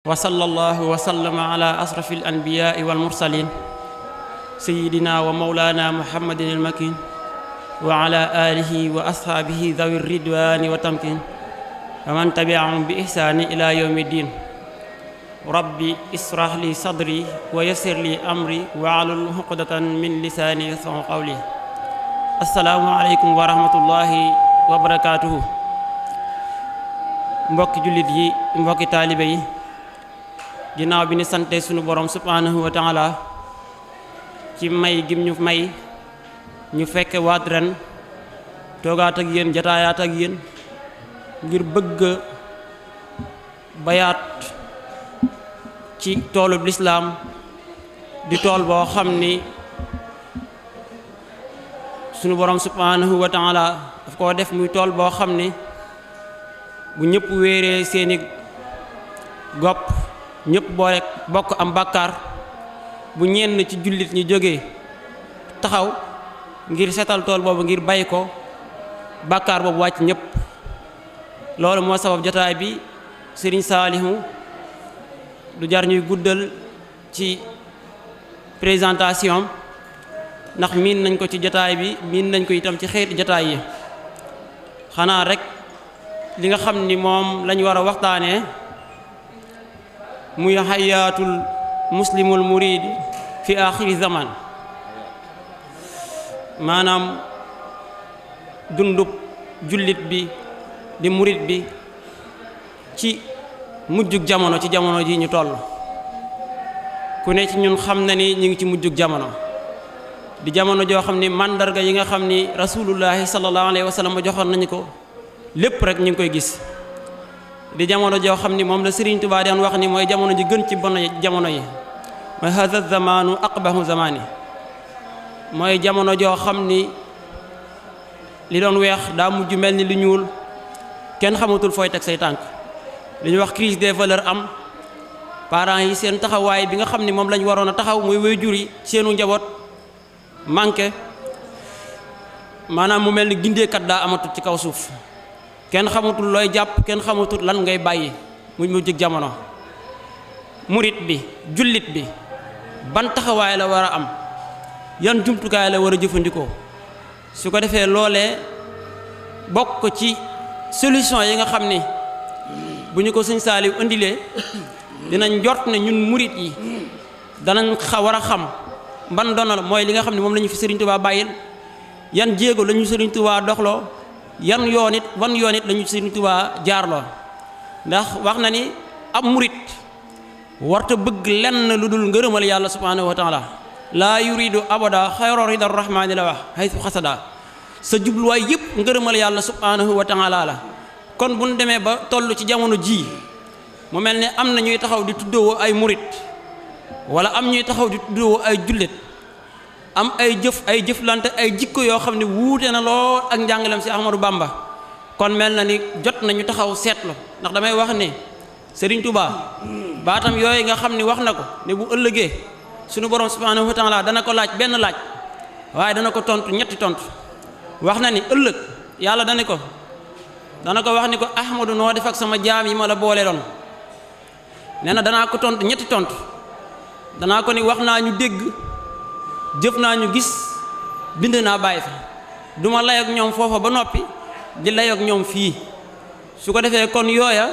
wa sallallahu wa sallama ala asrafil anbiyaai wal mursalin sayyidina wa mawlana muhammadin al makin wa ala alihi wa ashaabihi dhawi ridwani wa tamkin wa man tabi'ahum bi ihsani ila yawmi din rabbi israh li sadri wa yassir li amri wa ahlul uqdatan min lisani yafqahu qawli. Assalaamu aleykum wa rahmatullahi wa barakatuhu. Mbokki jullit yi, mbokki taalibe yi, ginnaaw bi ni sante sunu borom subhanahu wa taala ci may gim ñu may ñu fekke waat ren toogaat ak yéen jataayaat ak yéen ngir bëgg bayaat ci toolub lislaam di tool boo xam ni sunu borom subhanahu wa taala daf koo def muy tool boo xam ni bu ñëpp wéeree seeni gopp ñëpp boole bokk am bàkkaar bu ñenn ci jullit ñi jógee taxaw ngir setal tool boobu ngir bay ko bàkkaar boobu wàcc ñëpp. loolu moo sabab jotaay bi Sëriñ Saalihu du jar ñuy guddal ci présentation ndax miin nañ ko ci jotaay bi miin nañ ko itam ci xeeti jotaay yi. xanaa rek li nga xam ni moom lañ war a waxtaanee muy xayaatul muslimul murid fi axiri zaman, maanaam dundub jullit bi di murid bi ci mujjug jamono, ci jamono ji ñu toll. ku ne ci ñun xam na ni ñu ngi ci mujjug jamono, di jamono joo xam ni màndarga yi nga xam ni rasulullahi sallallahu alayhi wa sallam joxoon nañu ko lépp rek ñu ngi koy gis. di jamono joo xam ni moom la Sëriñ Tuubaa daan wax ni mooy jamono ji gën ci bon jamono yi, mooy hada zamanu aqbahu zamani, mooy jamono joo xam ni li doon weex daa mujj mel ni lu ñuul, kenn xamatul fooy teg say tànk. li ñuy wax crise des valeurs am, parents yi seen taxawaay bi nga xam ni moom lañ waroon a taxaw muy waajur yi seenu njaboot manqué, maanaam mu mel ni gindeekat daa amatul ci kaw suuf. kenn xamatul looy jàpp, kenn xamatul lan ngay bàyyi mu mujj jamono. murit bi, jullit bi ban taxawaay la war a am, yan jumtukaay la war a jëfandikoo, su ko defee loolee bokk ci solution yi nga xam ni bu ñu ko Sëñ Saaliw indilee dinañ jort ne ñun murit yi danañ war a xam ban donal mooy li nga xam ne moom la ñu fi Sëriñ Tuubaa bàyyil, yan jéego la ñu Sëriñ Tuubaa doxloo, yan yoon it wan yoon it lañu Sëriñ Tuubaa jaarloo. ndax wax na ni ab murit warta bëgg lenn lu dul ngërëmal yàlla subhanahu wa taala. laa yuridu abada xayra rida rahmaani la wax haytu xasada, sa jubluwaay yëpp ngërëmal yàlla subhanahu wa taala la. kon bu ñu demee ba toll ci jamono ji mu mel ne am na ñuy taxaw di tuddoo ay murit wala am ñuy taxaw di tuddoo ay jullit, am ay jëflante ay jikko yoo xam ne wuute na lool ak njàngalem si Ahmadou Bamba. kon mel na ni jot nañu taxaw seetlu, ndax damay wax ne Sëriñ Tuubaa baatam yooyu nga xam ni wax na ko ne bu ëllëgee sunu borom subhanahu wa taala dana ko laaj benn laaj, waaye dana ko tontu ñetti tontu. wax na ni ëllëg yàlla dana ko wax ni ko Ahmadu noo def ak sama jaam yi ma la boole doon. nee na danaa ko tontu ñetti tontu. danaa ko ni wax naa ñu dégg, jëf naa ñu gis, bind naa bàyyi fa. duma lay ak ñoom foofa ba noppi di lay ak ñoom fii. su ko defee kon yooya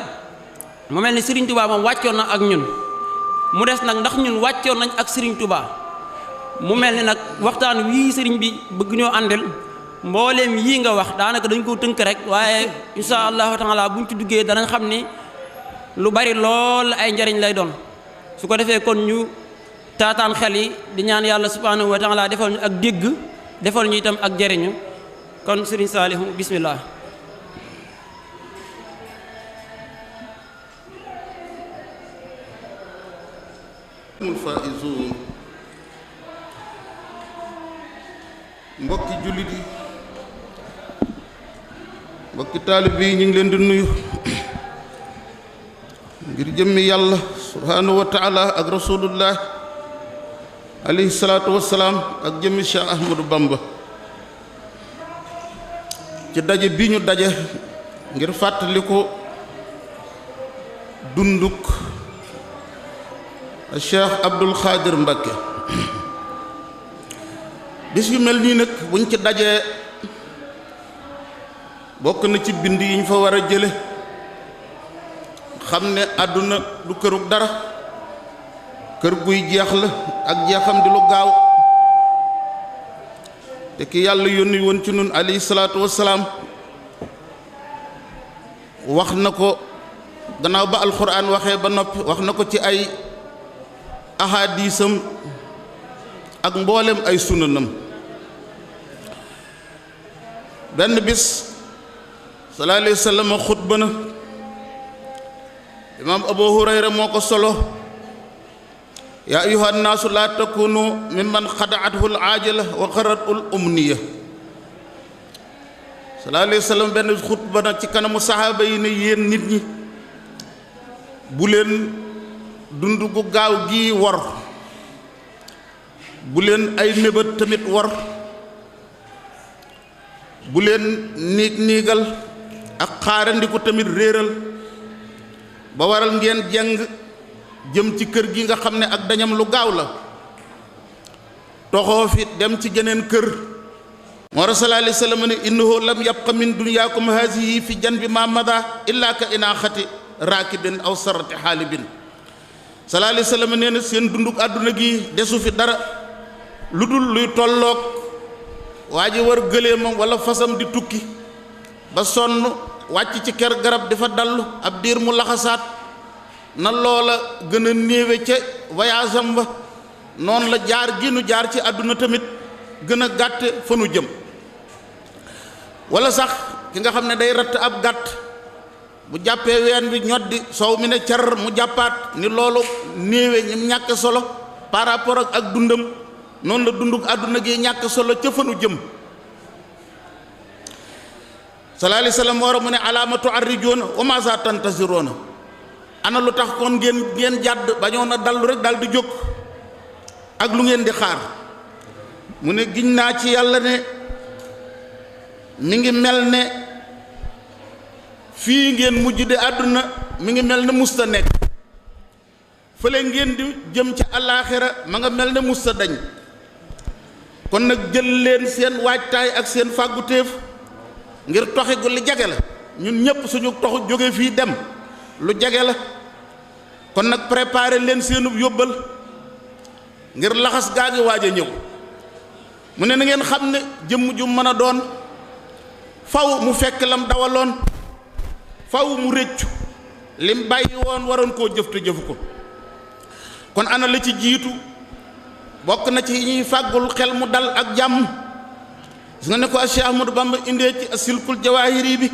mu mel ni Sëriñ Tuubaa moom wàccoon na ak ñun. mu des nag ndax ñun wàccoon nañ ak Sëriñ Tuubaa. mu mel ni nag waxtaan wii sëriñ bi bëgg ñoo àndil mbooleem yii nga wax daanaka dañ koo tënk rek, waaye insha allahu taala buñ ci duggee danañ xam ni lu bari lool ay njariñ lay doon. su ko defee kon ñu taataan xel yi di ñaan yàlla subhanahu wa taala defal ñu ak dégg, defal ñu itam ak jariñu. kon Sëriñ Saalihu bismillah. faaizuun. mbokki jullit yi, mbokki taalib yi, ñu ngi leen di nuyu ngir jëmmi yàlla subhanahu wa taala ak rasulullah alayhi salaatu wassalaam ak jëmmi Cheikh Ahmadou Bamba ci daje bi ñu daje ngir fàttali ko dunduk Cheikh Abdul Xaadir Mbakke. bis yu mel nii nag buñ ci dajee bokk na ci bind yi ñu fa war a jële xam ne àdduna du kërug dara, kër guy jeex la ak jeexam di lu gaaw, te ki yàlla yónni woon ci nun alayhi salaatu wassalaam wax na ko gannaaw ba alxuraan waxee ba noppi wax na ko ci ay ahadisam ak mboolem ay sunanam. benn bis sallallahu alayhi wa sallam xutba na, imaam Abu Hurayra moo ko solo, yaa ayyuha nnaasu laa takunu mimman xadaathu l aajila wa xaratu l umniya. sallallahu alayhi wa sallam benn xutba na ci kanamu saxaaba yi ne yéen nit ñi bu leen dund gu gaaw gi war, bu leen ay mébét tamit war, bu leen niigal ak xaarandiku tamit réeral ba waral ngeen jeng jëm ci kër gi nga xam ne ak dañam lu gaaw la, toxoo fi dem ci geneen kër. moo sallallahu alayhi wa sallam ne innahu lam yabqa min dunyaakum haasihi fi janbi ma mada illa ka inaaxati raakibin aw sarati xaalibin. sallallahu alayhi wa sallam nee na seen dunduk àdduna gi desu fi dara lu dul luy tolloog waa ji war gëléemam wala fasam di tukki ba sonn wàcc ci ker garab dafa dallu ab diir mu laxasaat, na loola gën a néewe ca voyage am ba noonu la jaar gi nu jaar ci àdduna tamit gën a gàtte fa nu jëm. wala sax ki nga xam ne day ratt ab gàtt bu jàppee ween bi ñoddi soow mi ne car mu jàppaat, ni loolu néewe ñim ñàkk solo par rapport ak dundam, noonu la dunduk àdduna gi ñàkk solo ca fa nu jëm. sallallahu alayhi wa sallam war a mu ne alaamatu arrijoona wa ma za tantasiroona, ana lu tax kon ngeen jàdd bañoon a dallu rek dal di jóg, ak lu ngeen di xaar. mu ne giñ naa ci yàlla ne mi ngi mel ne fii ngeen mujj de àdduna mi ngi mel ne musta nekk, fële ngeen di jëm ca àllaaxira ma nga mel ne musta dañ. kon nag jël leen seen waajtaay ak seen fàggutéef ngir toxi gu li jage la, ñun ñépp suñu toxu jóge fii dem lu jage la. kon nag préparer leen seenub yóbbal ngir laxas gaa ngi waaj a ñëw. mu ne na ngeen xam ne jëmm ju mën a doon faw mu fekk lam dawaloon, faw mu rëccu lim bàyyi woon waroon koo jëf te jëfu ko. kon ana la ci jiitu bokk na ci ñuy fàggul xel mu dal ak jàmm. gis nga ne ko Cheikh Ahmadou Bamba indee ci asilkul jawaahiri bi,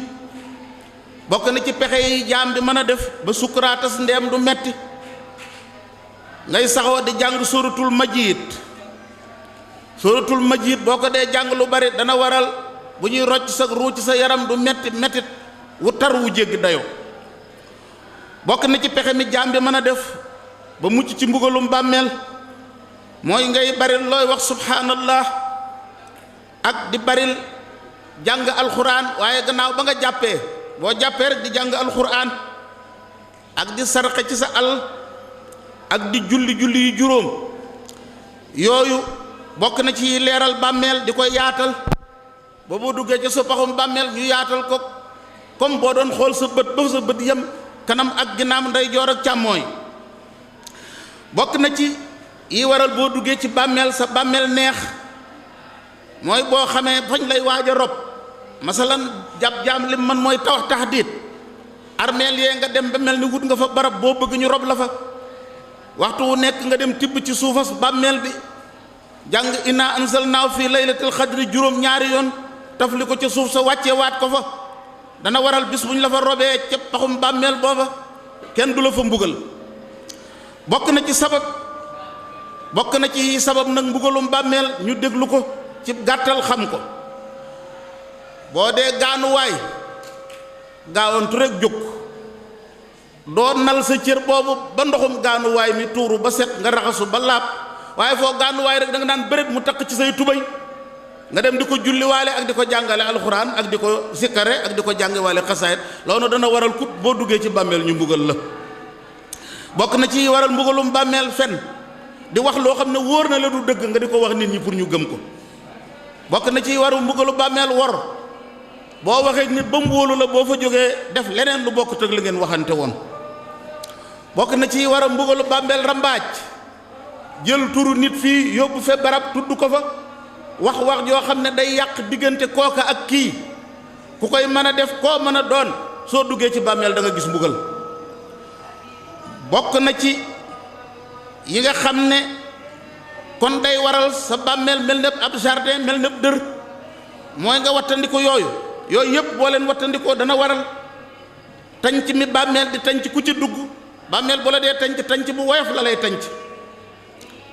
bokk na ci pexe yi jaam bi mën a def ba sukkuraatas ndeem du metti, ngay saxoo di jàng suratul majid. suratul majid boo ko dee jàng lu bari dana waral bu ñuy rocc sa ruu ci sa yaram du mettit wu tar wu jéggi dayoo. bokk na ci pexe mi jaam bi mën a def ba mucc ci mbugalum bàmmeel mooy ngay baril looy wax subhanallah ak di baril jàng alxuraan, waaye gannaaw ba nga jàppee boo jàppee rek di jàng alxuraan ak di sarxe ci sa àll ak di julli yu juróom. yooyu bokk na ci leeral bàmmeel di koy yaatal ba boo duggee ca sa paxum bàmmeel ñu yaatal ko comme boo doon xool sa bët ba sa bët yem kanam ak ginnaaw ndeyjoor ak càmmooy. bokk na ci yi waral boo duggee ci bàmmeel sa bàmmeel neex mooy boo xamee fañ lay waaj a rob, masalan jàpp jaam lim man mooy taxdiit armeel yee nga dem ba mel ni wut nga fa barab boo bëgg ñu rob la fa, waxtu wu nekk nga dem tibb ci suufas bàmmeel bi jàng inna anzalnaahu fii laylatil xadri juróom ñaari yoon tafli ko ca suuf sa wàccee waat ko fa, dana waral bis bu ñu la fa robee ca paxum bàmmeel booba kenn du la fa mbugal. bokk na ci sabab nag mbugalum bàmmeel ñu déglu ko ci gàttal xam ko. boo dee gaanuwaay gaawantu rek jóg, doo nal sa cër boobu ba ndoxum gaanuwaay mi tuuru ba set nga raxasu ba laab, waaye foo gaanuwaay rek da nga naan bëreet mu takk ci say tubay nga dem di ko julliwaale ak di ko jàngale alxuraan ak di ko sikkare ak di ko jàngiwaale xasaayit, loolu dana waral kut boo duggee ci bàmmeel ñu mbugal la. bokk na ci waral mbugalum bàmmeel fen di wax loo xam ne wóor na la du dëgg nga di ko wax nit ñi pour ñu gëm ko. bokk na ci waru mbugalu bàmmeel wor boo waxee nit ba mu wóolu la boo fa jógee def leneen lu bokk tëg la ngeen waxante woon. bokk na ci waru mbugalu bàmmeel rambaaj jël turu nit fii yóbbu fe barab tudd ko fa wax joo xam ne day yàq diggante kooka ak kii ku koy mën a def koo mën a doon soo duggee ci bàmmeel da nga gis mbugal. bokk na ci yi nga xam ne kon day waral sa bàmmeel mel ne ab jardin mel ne dër mooy nga wattandiko yooyu yëpp boo leen wattandikoo dana waral tanc mi bàmmeel di tanc ku ci dugg bàmmeel bu la dee tanc bu woyof la lay tanc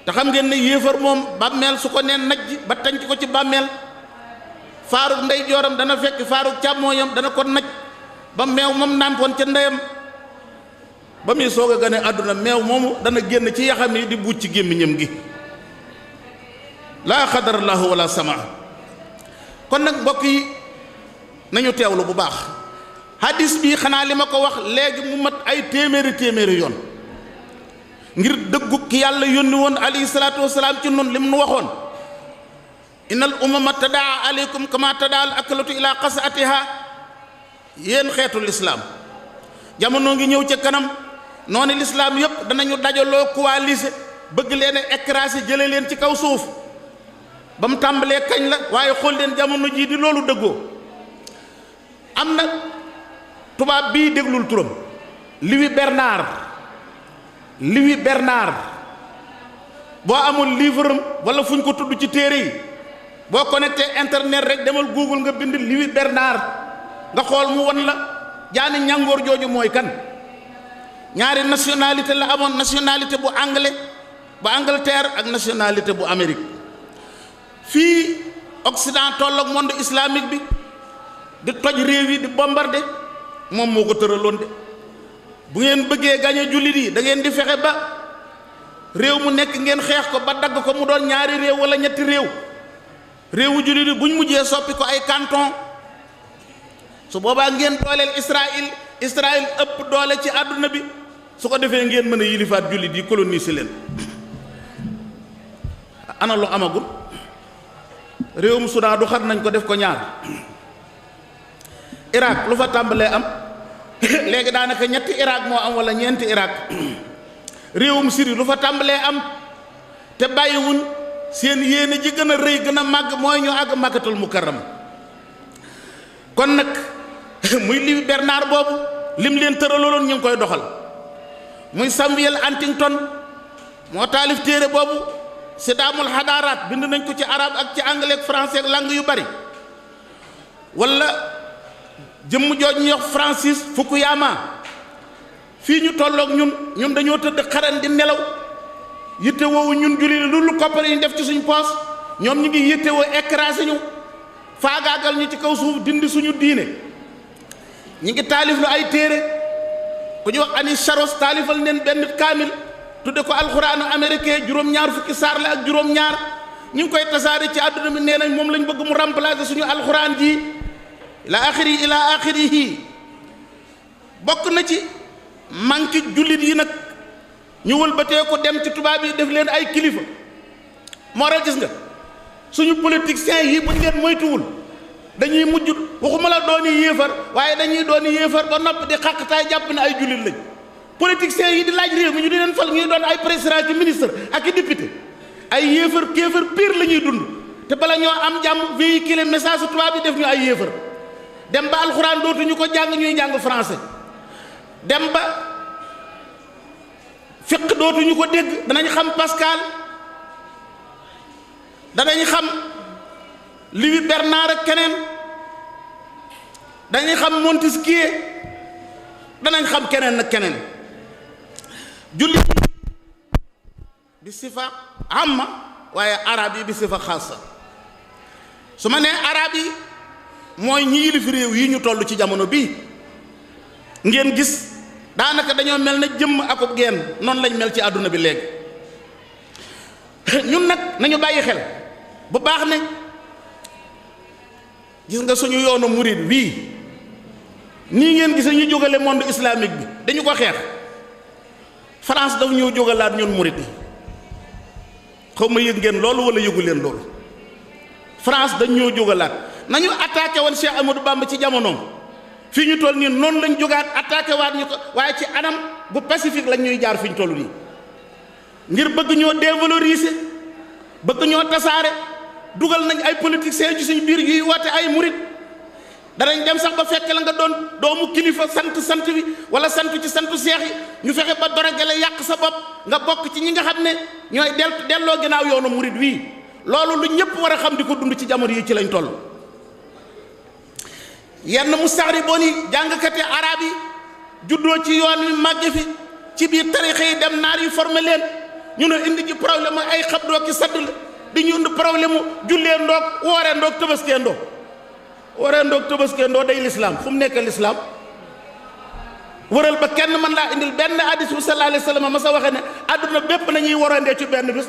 te xam ngeen ne yéefar moom bàmmeel su ko neen najj ba tanc ko ci bàmmeel faarug ndey jooram dana fekk faarug càmmooñam dana ko naj ba meew moom nàmpoon ca ndeyam ba muy soog a gane àdduna meew moomu dana génn ci yaxam yi di buuc ci gémmiñam gi laa xadarallaahu wala sama. kon nag mbokk yi nañu teewlu bu baax hadis bi xanaa li ma ko wax léegi mu mat ay téeméeri yoon ngir dëggu ki yàlla yónni woon alayhi salaatu wasalaam ci nun lim nu waxoon innal umama tadaa aleykum kama tadaa al akalatu ila qasatiha yéen xeetu lislaam jamono ngi ñëw ca kanam noonu lislaam yépp danañu dajaloo coalisé bëgg leen a écraser jële leen ci kaw suuf ba mu tàmbalee kañ la waaye xool leen jamono jii di loolu dëggoo am na tubaab bii déglul turam Louis Bernard boo amul livre am wala fu ñu ko tudd ci téere yi boo connecté internet rek demal Google nga bind Louis Bernard nga xool mu won la jaani ñàngoor jooju mooy kan. ñaari nationalité la amoon nationalité bu anglais bu Angleterre ak nationalité bu Amérique fii Occident toll ak monde islamique bi di toj réew yi di bombarder moom moo ko tëraloon de bu ngeen bëggee gañe jullit yi da ngeen di fexe ba réew mu nekk ngeen xeex ko ba dagg ko mu doon ñaari réew wala ñetti réewu jullit yi buñ mujjee soppi ko ay canton su boobaa ngeen dooleel Israël ëpp doole ci àdduna bi su ko defee ngeen mën a yilifaat jullit yi coloniser leen. ana lu amagul réewum Soudan du xar nañ ko def ko ñaar Irak lu fa tàmbalee am léegi daanaka ñetti Irak moo am wala ñeenti Irak réewum Syrie lu fa tàmbalee am te bàyyiwuñ seen yéene ji gën a rëy gën a màgg mooy ñu àgg Makkatul Mukarrama kon nag muy Louis Bernard boobu lim leen tëraloon ñu ngi koy doxal muy Samuel Huntington moo taalif téere boobu Sidaamul Xadaaraat bind nañ ko ci arabe ak ci anglais ak français ak langue yu bari wala jëmm jooj ñuy wax Francis Fukuyama fii ñu tolloog ñun dañoo tëdd xaran di nelaw yitte woowu ñun julli lu koppar yi ñu def ci suñ poos ñoom ñu ngi yitte woo écrasé ñu faagaagal ñu ci kaw suuf dindi suñu diine ñi ngi taalif lu ay téere ku ñu wax Ani Sharos taalifal neen benn kaamil tudde ko alxuraanu américain juróom-ñaar fukki saar la ak juróom-ñaar ñu ngi koy tasaare ci àdduna bi nee nañ moom lañ bëgg mu remplacer suñu alxuraan ji ila axirihi bokk na ci manki jullit yi nag ñu wëlbatee ko dem ci tubaab yi def leen ay kilifa moo waral gis nga suñu politiciens yi buñ leen moytuwul dañuy mujj waxuma la dooni yéefar waaye dañuy dooni yéefar ba noppi di xàqtaay jàpp ne ay jullit lañ politiciens yi di laaj réew mi ñu di leen fal ñuy doon ay président ki ministre ak i député ay yéefar kéefar pire la ñuy dund te bala ñoo am jàmm véhiculer message tubaab yi def ñu ay yéefar dem ba alxuraan dootuñu ko jàng ñuy jàng français dem ba fiq dootuñu ko dégg danañ xam Pascal danañ xam Louis Bernard ak keneen danañ xam Montesquieu danañ xam keneen ak keneen jullit yi bi sifa amma waaye arab yi bi sifa xaasa su ma nee arab yi mooy ñi yilif réew yi ñu toll ci jamono bii ngeen gis daanaka dañoo mel na jëmm akub geen noonu lañ mel ci àdduna bi léegi ñun nag nañu bàyyi xel bu baax ne gis nga suñu yoonu murid wii nii ngeen gis ñu jógale monde islamique bi dañu ko xeex France daf ñoo jógalaat ñun murit yi xaw ma yëg ngeen loolu wala yëgu leen loolu. France dañ ñoo jógalaat nañu attaqué woon Cheikh Amadou Bamba ci jamonoom fii ñu toll nii noonu lañ jógaat attaqué waat ñu ko waaye ci anam bu pacifique lañ ñuy jaar fi ñu toll nii ngir bëgg ñoo dévaloriser bëgg ñoo tasaare dugal nañ ay politiciens ci suñu biir yuy woote ay murit danañ dem sax ba fekk la nga doon doomu kilifa sant bi wala sant ci santu seex yi ñu fexe ba dorogale yàq sa bopp nga bokk ci ñi nga xam ne ñooy delloo ginnaaw yoonu murit wii loolu lu ñëpp war a xam di ko dund ci jamono yi ci lañ toll. yenn mustaxriboon yi jàngkati arab yi juddoo ci yoon wi màgge fi ci biir tarixa yi dem naar yi formé leen ñu ne indi ci problème ay xabdoo ki sadd la di ñu indi problème mu jullee ndoog wooree ndoog tëbaskee ndoog wooree ndoog tëbaskee ndoog day lislaam fu mu nekk lislaam wëral ba kenn mën laa indil benn hadis bu sallallahu alayhi wa sallam ma sa waxee ne àdduna bépp nañuy warandee ci benn bis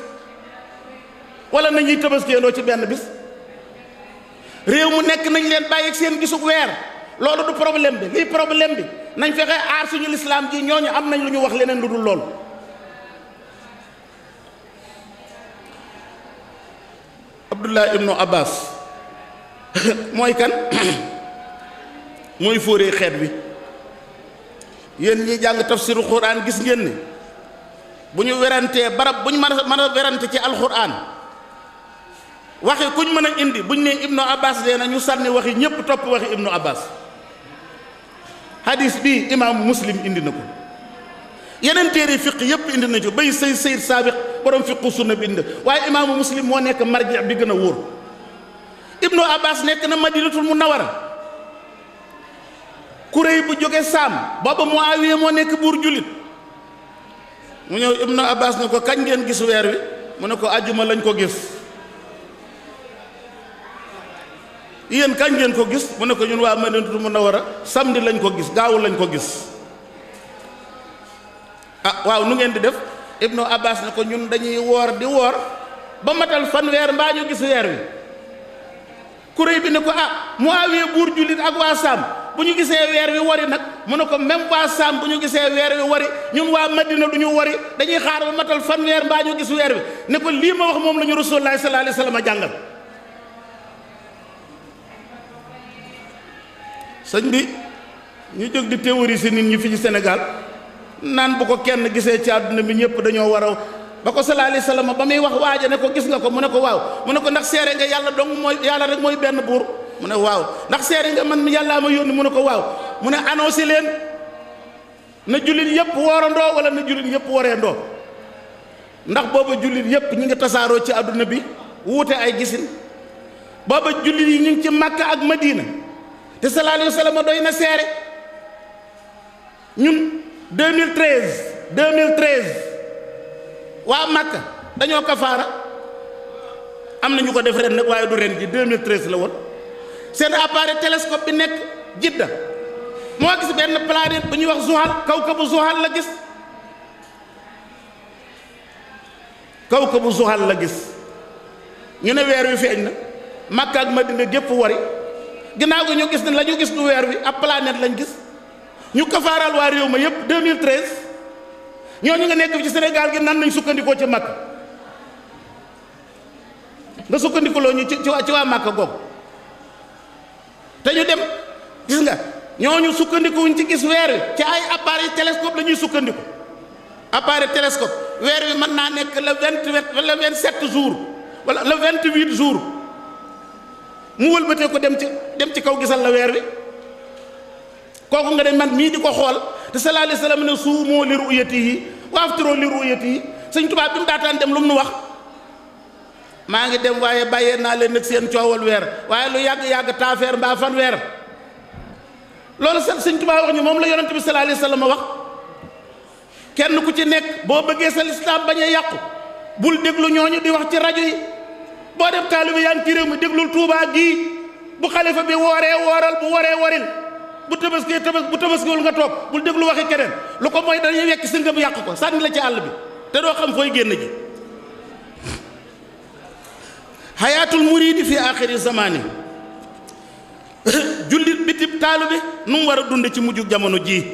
wala nañuy tëbaskee ndoo ci benn bis réew mu nekk nañ leen bàyyi ak seen gisug weer loolu du problème bi lii problème bi nañ fexe aar suñu lislaam ji ñooñu am nañ lu ñu wax leneen lu dul loolu. Abdullah ibnu Abbas mooy kan mooy fóoree xeet bi yéen ñi jàng tafsiru Qur'an gis ngeen ni bu ñu werantee barab bu ñu mën a werante ci alquran waxi kuñ mën a indi buñ ne ibnu Abbas dee na ñu sànni waxi ñëpp topp waxi ibnu Abbas hadis bi imaamu Muslim indi na ko yeneen téere fiq yëpp indi na ci bay Sayyid Saabiq borom fiqu sunna bi indi waaye imaamu Muslim moo nekk marji bi gën a wóor ibnu Abbas nekk na Madinatul Munawwara kuréy bu jóge Saam booba Muawiya moo nekk buur jullit mu ñëw ibnu Abbas ne ko kañ ngeen gis weer wi mu ne ko àjjuma lañ ko gis yéen kañ ngeen ko gis mu ne ko ñun waa Madinatul Munawwara samedi lañ ko gis gaawu lañ ko gis ah waaw nu ngeen di def ibnu Abbas ne ko ñun dañuy woor di woor ba matal fanweer mbaa ñu gis weer wi kuréy bi ne ko ah Muawiya buur jullit ak waa Saam bu ñu gisee weer wi wari nag mu ne ko même waa Saam bu ñu gisee weer wi wari ñun waa Madina du ñu wari dañuy xaar ba matal fanweer mbaa ñu gis weer wi ne ko lii ma wax moom la ñu Rasulullah sallallahu alayhi wa sallam jàngal sëñ bi ñu jóg di théoriser nit ñi fi ci Sénégal naan bu ko kenn gisee ci àdduna bi ñëpp dañoo war a ba ko sallallahu alayhi wa sallam ba muy wax waaja ne ko gis nga ko mu ne ko waaw mu ne ko ndax seere nga yàlla dong mooy yàlla rek mooy benn buur mu ne waaw ndax seere nga man yàllaa ma yónni mu ne ko waaw mu ne annoncé leen na jullit yëpp woorandoo wala na jullit yëpp wareendoo ndax booba jullit yëpp ñi ngi tasaaroo ci àdduna bi wuute ay gisin booba jullit yi ñu ngi ci Makka ak Madina te sallallahu alayhi wa sallam doy na seere ñun 2013 waa Makka dañoo kafaara am na ñu ko def ren nag waaye du ren ji 2013 la woon seen appareil télescope bi nekk Jidda moo gis benn planète bu ñuy wax Zuhal kawkabu Zuhal la gis kawkabu Zuhal la gis ñu ne weer wi feeñ na Makka ak Madina gépp wari ginnaaw gi ñu gis ne la ñu gis du weer wi ab planète lañ gis ñu kafaaral waa réew ma yëpp 2013 ñooñu nga nekk ci Sénégal gi nan nañ sukkandikoo ci Makka nga sukkandikuloo ñu ci waa Makka googu te ñu dem gis nga ñooñu sukkandikuwuñ ci gis weer wi ci ay appareil télescope la ñuy sukkandiku appareil télescope weer wi mën naa nekk le 28 wala le 27 jours wala le 28 jours mu wëlbatee ko dem ci kaw gisal la weer wi kooku nga dem man mii di ko xool te sallallahu alayhi wa sallam ne suumoo li ru'yatihi wa aftiroo li ru'yatihi Sëñ Tuubaa bi mu daataan dem lu mu nu wax maa ngi dem waaye bàyyee naa leen nag seen coowal weer waaye lu yàgg-yàgg taafeer mbaa fan weer loolu sax Sëñ Tuubaa wax ñu moom la yonent bi sallallahu alayhi wa sallam wax kenn ku ci nekk boo bëggee sa lislaam bañ a yàqu bul déglu ñooñu di wax ci rajo yi boo dem taalibe yaa ngi ci réew mi déglul Tuubaa gii bu xalifa bi wooree wooral bu waree waril bu tabaskiwul nga toog bul déglu waxi keneen lu ko mooy dañuy wekk si nga bu yàq ko sànni la ci àll bi te doo xam fooy génn ji xayaatul muriidi fi aaxiri zamaani jullit bitib taalu bi nu mu war a dund ci mujjug jamono ji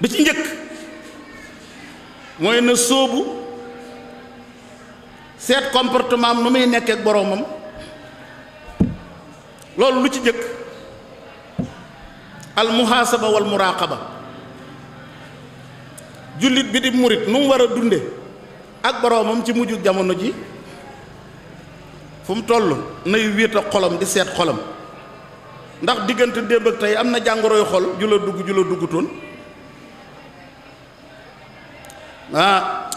bi ci njëkk mooy na sóobu seet comportement am nu muy nekkee ak boroomam. loolu lu ci jëkk al muhaasaba wal muraqaba. jullit bi di murit nu mu war a dunde ak boroomam ci mujju jamono ji fu mu toll nay wéet ak xolam di seet xolam ndax diggante démb ak tey am na jàngoroy xol ju la duggutoon.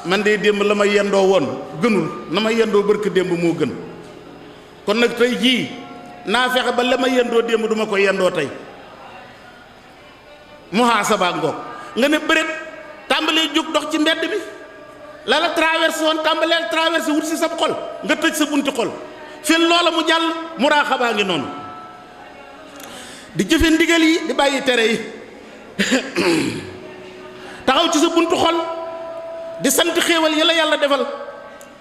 Man de démb la ma yendoo woon gënul na ma yendoo barke démb moo gën kon nag tey jii naa fexe ba la ma yendoo démb duma ko yendoo tey. muhaasaba ngoog nga ne bëreet tàmbalee jóg dox ci mbedd bi la la traversé woon tàmbaleel traversé wut si sa xol nga tëj sa bunti xol fii loola mu jàll muraaxabaa ngi noonu di jëfe ndigal yi di bàyyi tere yi taxaw ci sa buntu xol di sant xéewal yi la yàlla defal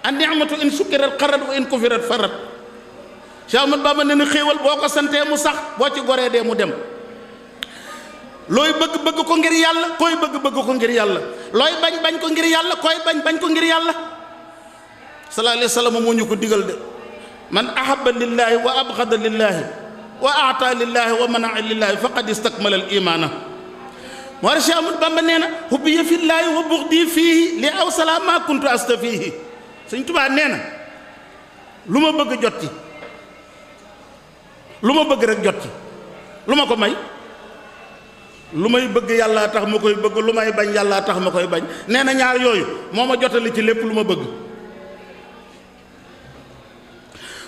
an ni'matu in sukkirat xarat wa in kufirat farat Cheikh Ahmad Bamba ne na xéewal boo ko santee mu sax boo ci goree dee mu dem. looy bëgg ko ngir yàlla koy bëgg ko ngir yàlla looy bañ ko ngir yàlla koy bañ ko ngir yàlla. sallallahu alayhi wa sallam moo ñu ko digal de man ahabba lillahi wa abghada lillahi wa a'ta lillahi wa mana'a lillahi faqad istakmala al imaana. moo tax Cheikh Ahmad Bamba nee na hubbiya fillahi wa bughdi fiihi li awsala ma kuntu astafihi. Sëñ Tuubaa nee na lu ma bëgg jot ci lu ma bëgg rek jot ci lu ma ko may. lu may bëgg yàlla tax ma koy bëgg lu may bañ yàlla tax ma koy bañ nee na ñaar yooyu moo ma jotali ci lépp lu ma bëgg.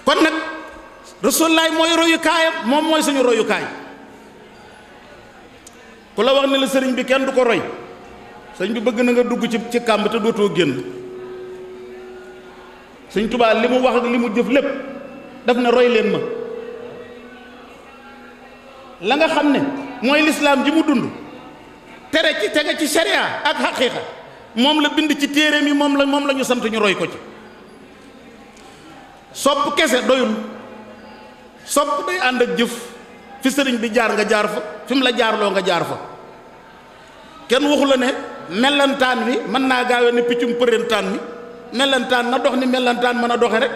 kon nag Rasulullaay mooy royukaayam moom mooy suñu royukaay. ku la wax ne la sëriñ bi kenn du ko roy sëriñ bi bëgg na nga dugg ci kàmb te dootoo génn. Sëriñ Tuubaa li mu wax ak li mu jëf lépp daf ne roy leen ma. la nga xam ne mooy lislaam ji mu dund tege ci sharia ak xaqiiqa moom la bind ci téeréem yi moom la ñu sant ñu roy ko ci. sopp kese doyul sopp day ànd ak jëf fi sëriñ bi jaar nga jaar fa fi mu la jaarloo nga jaar fa. kenn waxu la ne mellantaan wi mën naa gaawe ne piccum përentaan mi mellantaan na dox ni mellantaan mën a doxe rek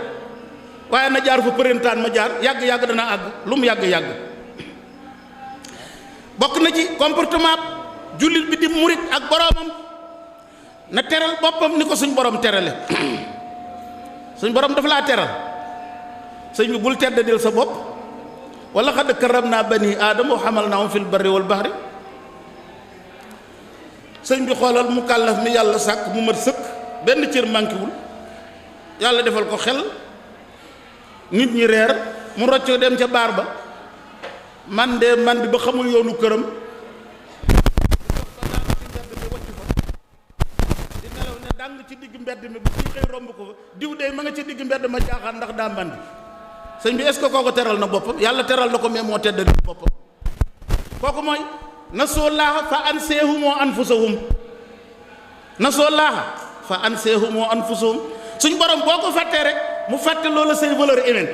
waaye na jaar fa përentaan ma jaar yàgg-yàgg dana àgg lu mu yàgg-yàgg. bokk na ci comportement jullit bi di murit ak boroomam na teral boppam ni ko suñ borom terale. suñ borom dafa laa teral sëñ bi bul teddadil sa bopp wala xad karramnaa bani aadama wa hamalnaahum fil barri wal bahri. sëñ bi xoolal mu kàllaf mi yàlla sàkk mu mat sëkk benn cër mànkiwul yàlla defal ko xel nit ñi reer mu roccoo dem ca baar ba man de man di ba xamul yoonu këram di nelaw ne dàng ci digg mbedd mi bu ci xëy romb ko diw de ma nga ci digg mbedd ma jaaxaan ndax daa mandi. sëñ bi est-ce que kooku teral na boppam yàlla teral na ko mais moo teddal boppam. kooku mooy nasoollaaha fa anseehumoo anfusahum nasoollaaha fa anseehumoo anfusahum. suñ borom boo ko fàttee rek mu fàtte loola say valeur humaine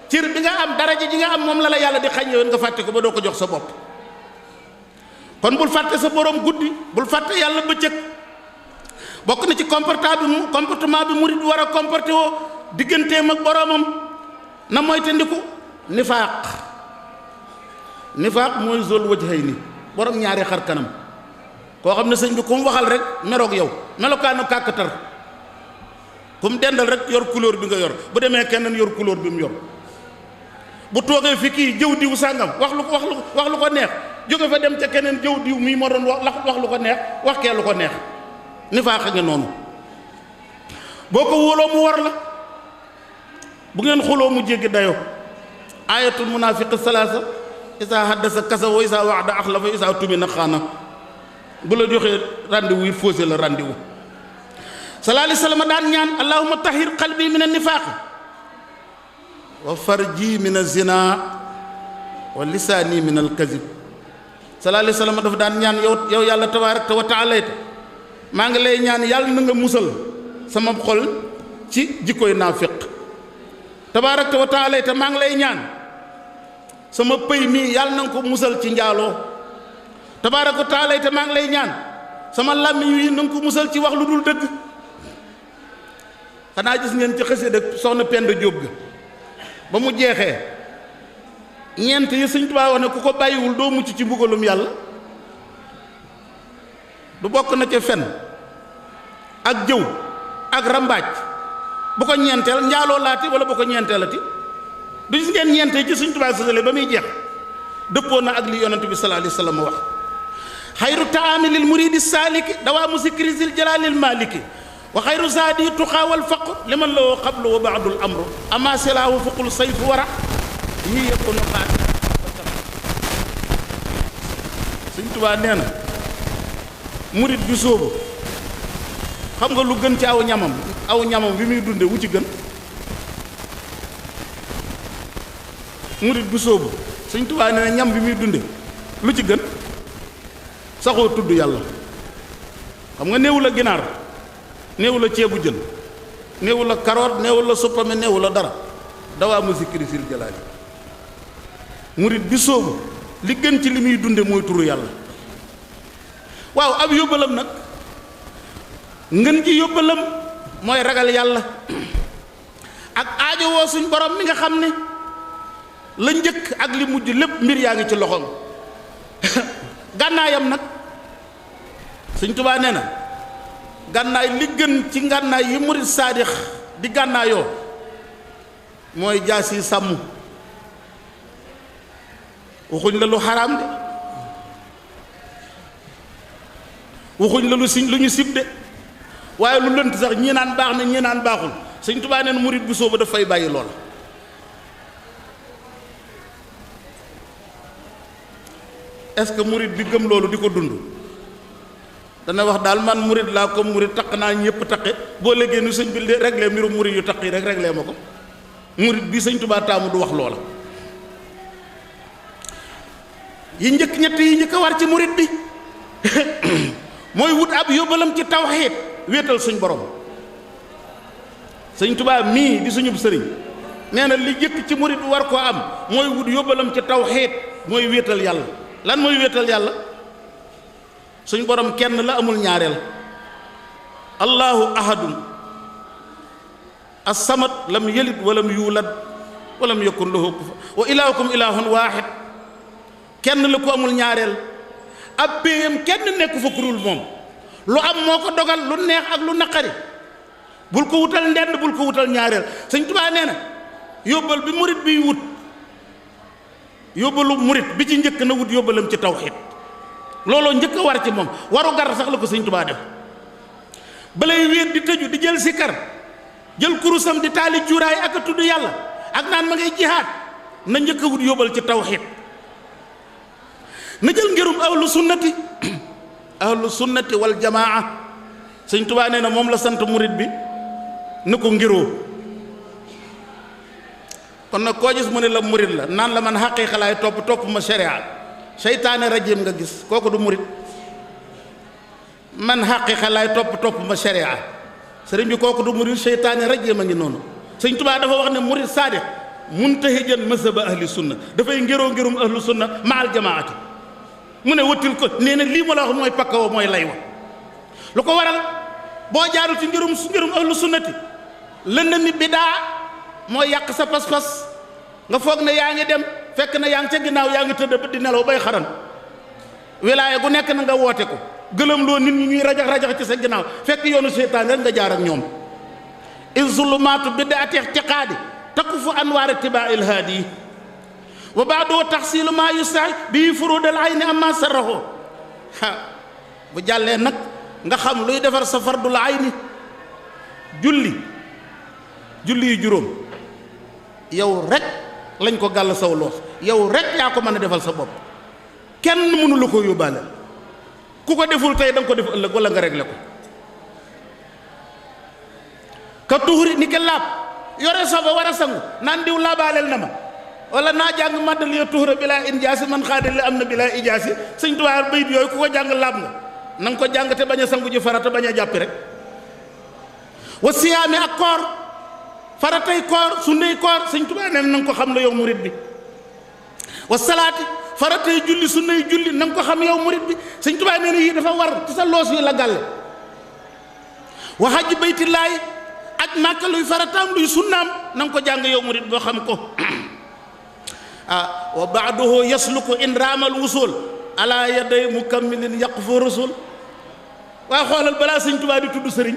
cër bi nga am daraja ji nga am moom la yàlla di xañ yow nga fàtte ko ba doo ko jox sa bopp. kon bul fàtte sa borom guddi bul fàtte yàlla bëccëg. bokk na ci comportement bi murid war a comporté woo digganteem ak boromam na moytandiku nifaaq mooy zul wajhayni borom ñaari xar kanam koo xam ne sëñ bi ku mu waxal rek meroog yow melokaanu kàkkatar ku mu dendal rek yor couleur bi nga yor bu demee keneen yor couleur bi mu yor. bu toogee fi kii jëw diw sàngam wax lu ko neex jóge fa dem ca keneen jëw diw mii moo doon wax lu ko neex wax kee lu ko neex nifaaq nga noonu. boo ko wóoloo mu war la bu ngeen xuloo mu jéggi dayoo. ayatul munaafiq salaasa isaa haddasa kasa wa isaa wa'ada axlafa isaa tumina xaana bu la joxee rendez-vous yi faussé la rendez-vous. sallallahu alayhi wa sallam daan ñaan allahumma tahhir qalbi min an-nifaaq wa farji min az-zina wa lisaani min al-kazib. sallallahu alayhi wa sallam dafa daan ñaan yow yàlla tabaaraka wa taala maa ngi lay ñaan yàlla na nga musal sama xol ci jikkoy naafiq. tabaaraka wa taala maa ngi lay ñaan sama pëy mii yàlla na nga ko musal ci njaaloo. tabaaraka wa taala maa ngi lay ñaan sama làmmiñ wi na nga ko musal ci wax lu dul dëgg. xanaa gis ngeen ci xasida soxna Penda Jóob ga ba mu jeexee ñeent yi Sëñ Tuubaa wax ne ku ko bàyyiwul doo mucc ci mbugalum yàlla. du bokk na ca fen ak jëw ak rambaaj bu ko ñeenteel njaaloo laati wala bu ko ñeenteelati du gis ngeen ñeente ci Sëñ Tuubaa sësale ba muy jeex dëppoo na ak li yonent bi sallallahu alayhi wa sallam wax xayru taami lil muridi saaliki dawaamu sikri zil jalaalil maaliki wa xayru zaadi tuqaawal faqr liman loo xablu wa baadul amru ama silaahu fuqul sayfu wara yii yëpp nu xaati Sëñ Tuubaa nee na murit bi sóobu xam nga lu gën ci aw ñamam bi muy dunde wu ci gën murit bi sóobu Sëñ Tuubaa nee na ñam bi muy dunde lu ci gën saxoo tudd yàlla. xam nga néewu la ginaar néewu la ceebu jën néewu la carotte néewu la suppame néewu la dara dawaa mu zikri sil jalaali murit bi sóobu li gën ci li muy dunde mooy turu yàlla. waaw ab yóbbalam nag ngën ji yóbbalam mooy ragal yàlla ak aajowoo suñ borom mi nga xam ne la njëkk ak li mujj lépp mbir yaa ngi ci loxoom. gànnaayam nag Sëñ Tuubaa nee na gànnaay li gën ci gànnaay yi murit saadix di gànnaayoo mooy jaasi sàmm. waxuñ la lu xaraam de waxuñ la lu ñu sib de waaye lu lënt sax ñii naan baax na ñii naan baaxul Sëñ Tuubaa nee na murit bu sooba daf fay bàyyi loola. est-ce que murit bi gëm loolu di ko dund dana wax daal man murit laa comme murit taq naa ñëpp taqe boo léegi nu sëñ bi réglé mbirum murit yu taq yi rek réglé ma ko murit bi Sëñ Tuubaa taamu du wax loola. yi njëkk ñett yi njëkk a war ci murit bi mooy wut ab yóbbalam ci tawxiid wéetal suñ borom. Sëñ Tuubaa mii di suñub sëriñ nee na li jëkk ci murit war koo am mooy wut yóbbalam ci tawxiid mooy wéetal yàlla. lan mooy wéetal yàlla suñ borom kenn la amul ñaareel allahu ahadun as-samad lam yalid walam yuulad walam yakun lahu kufuwan wa ilaahukum ilaahun waahid kenn la ko amul ñaareel ab péyam kenn nekku fa kurul moom lu am moo ko dogal lu neex ak lu naqari bul ko wutal ndend bul ko wutal ñaareel Sëñ Tuubaa nee na yóbbal bi murit biy wut yóbbalu murit bi ci njëkk na wut yóbbalam ci tawxiid looloo njëkk a war ci moom waru gar sax la ko Sëñ Tuubaa def balay wéet di tëju di jël sikar jël kurusam di taali juuraay ak a tudd yàlla ak naan ma ngay jihaad na njëkk a wut yóbbal ci tawxiid na jël ngirum ahlu sunnati wal jamaa Sëñ Tuubaa nee na moom la sant murit bi na ko ngiroo kon nag koo gis mu ne la murit la naan la man xaqiiqa laay topp ma sharia seytaane rajim nga gis kooku du murit man xaqiiqa laay topp ma sharia sëriñ bi kooku du murit seytaane rajim a ngi noonu. Sëñ Tuubaa dafa wax ne murit saadiq muntahijan mazhaba ahli sunna dafay ngirum ahlu sunna maal jamaati mu ne wëttil ko nee na lii ma la wax mooy pakka wa mooy lay wa lu ko waral boo jaarul ci ngirum ahlu sunnati lëndëmi bidaa mooy yàq sa pas-pas nga foog ne yaa ngi dem fekk na yaa ngi ca ginnaaw yaa ngi tëdd di nelaw bay xaran wilaaya gu nekk na nga woote ko gëlëm loo nit ñi ñuy rajax ci sa ginnaaw fekk yoonu seytaan rek nga jaar ak ñoom izulumaatu bidaati ixtiqaadi takufu anwaar itibaail haadi wa baadoo taxsilu maa yustahi bii furudal ayni amma sarrahu bu jàllee nag nga xam luy defar sa fardul ayni julli yu juróom yow rek lañ ko gàll saw loos yow rek yaa ko mën a defal sa bopp kenn mënu la ko yóbbaale ku ko deful tey da nga ko def ëllëg wala nga réglé ko ka tuxuri ni ke laab yore soba war a sangu naan diw laabaaleel na ma wala naa jàng maddal yo tuxura bilaa injaasi man xaadali am na bilaa ijaasi Sëñ Tuubaa bayit yooyu ku ko jàng laab nga na nga ko jàng te bañ a sangu ji farata bañ a jàppi rek wa siyaami ak koor faratay koor sunnay koor Sëñ Tuubaa nee na nga ko xam la yow murit bi wa salaati faratay julli sunnay julli na nga ko xam yow murit bi sëñ Tuubaa nee na yii dafa war ci sa loos yi la gàlle wa hajji baytillaahi aj Màkka luy farataam luy sunnaam na nga ko jàng yow murit boo xam ko wa ba'duhu yasluku in raamal wusul ala yaday mukammilin yaqfu rasul waaye xoolal balaa sëñ Tuubaa di tudd sëriñ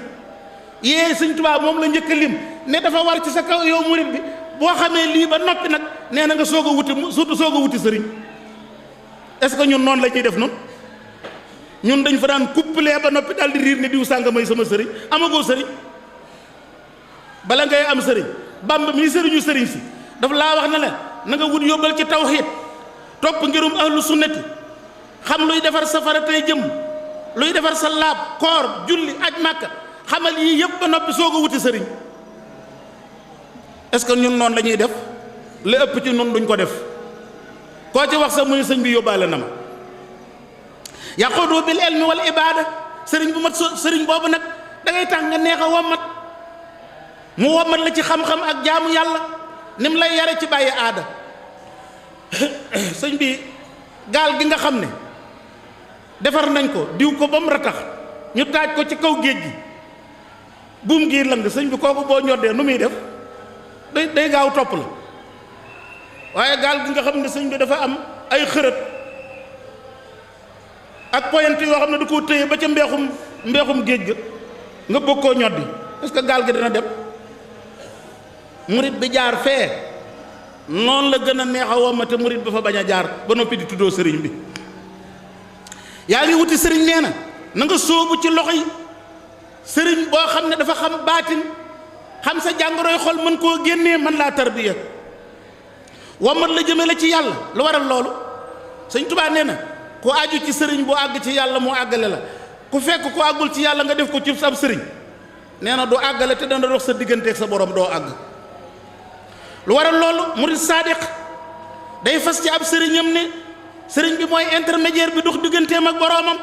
yee sëñ Tuubaa moom la njëkk a lim ne dafa war ci sa kaw yow murit bi boo xamee lii ba noppi nag nee na nga soog a wuti surtout soog a wuti sëriñ est-ce que ñun noonu la ñuy def noonu ñun dañ fa daan kuppalee ba noppi daal di riir ne diw sànga may sama sëriñ amagoo sëriñ bala ngay am sëriñ Bàmba mii sëriñu sëriñ si daf laa wax ne la na nga wut yóbbal ci tawxiid topp ngirum ahlu sunnati xam luy defar sa faratay jëm luy defar sa laab koor julli aj Màkka xamal yii yëpp ba noppi soog a wuti sëriñ est-ce que ñun noonu la ñuy def li ëpp ci ñun duñ ko def koo ci wax sax mu ne sëñ bi yóbbaale na ma yaqudu bil ilmi wal ibada sëriñ bu mat sëriñ boobu nag da ngay tax nga neex a wommat mu wommat la ci xam-xam ak jaamu yàlla ni mu lay yare ci bàyyi aada sëñ bi gaal gi nga xam ne defar nañ ko diw ko ba mu ratax ñu taaj ko ci kaw géej gi buum gii lang sëñ bi kooku boo ñoddee nu muy def day gaaw topp la waaye gaal gi nga xam ne sëñ bi dafa am ay xërët ak poyante yoo xam ne da koo téye ba ca mbeexum géej ga nga bëgg koo ñoddi est-ce que gaal gi dana dem murit bi jaar fee noonu la gën a neex a womate murit ba fa bañ a jaar ba noppi di tuddoo sëriñ bi yaa ngi wuti sëriñ nee na nga sóobu ci loxo yi sëriñ boo xam ne dafa xam baatin xam sa jàngoroy xol mën koo génnee mën laa tarbiya womat la jëme la ci yàlla lu waral loolu sëñ Tuubaa nee na ku aju ci sëriñ boo àgg ci yàlla mu àggale la ku fekk ku àggul ci yàlla nga def ko ci sab sëriñ nee na du àggale te dana dox sa digganteeg sa borom doo àgg lu waral loolu murid saadiq day fas ci ab sëriñam ne sëriñ bi mooy intermédiaire bi dox digganteem ak boroomam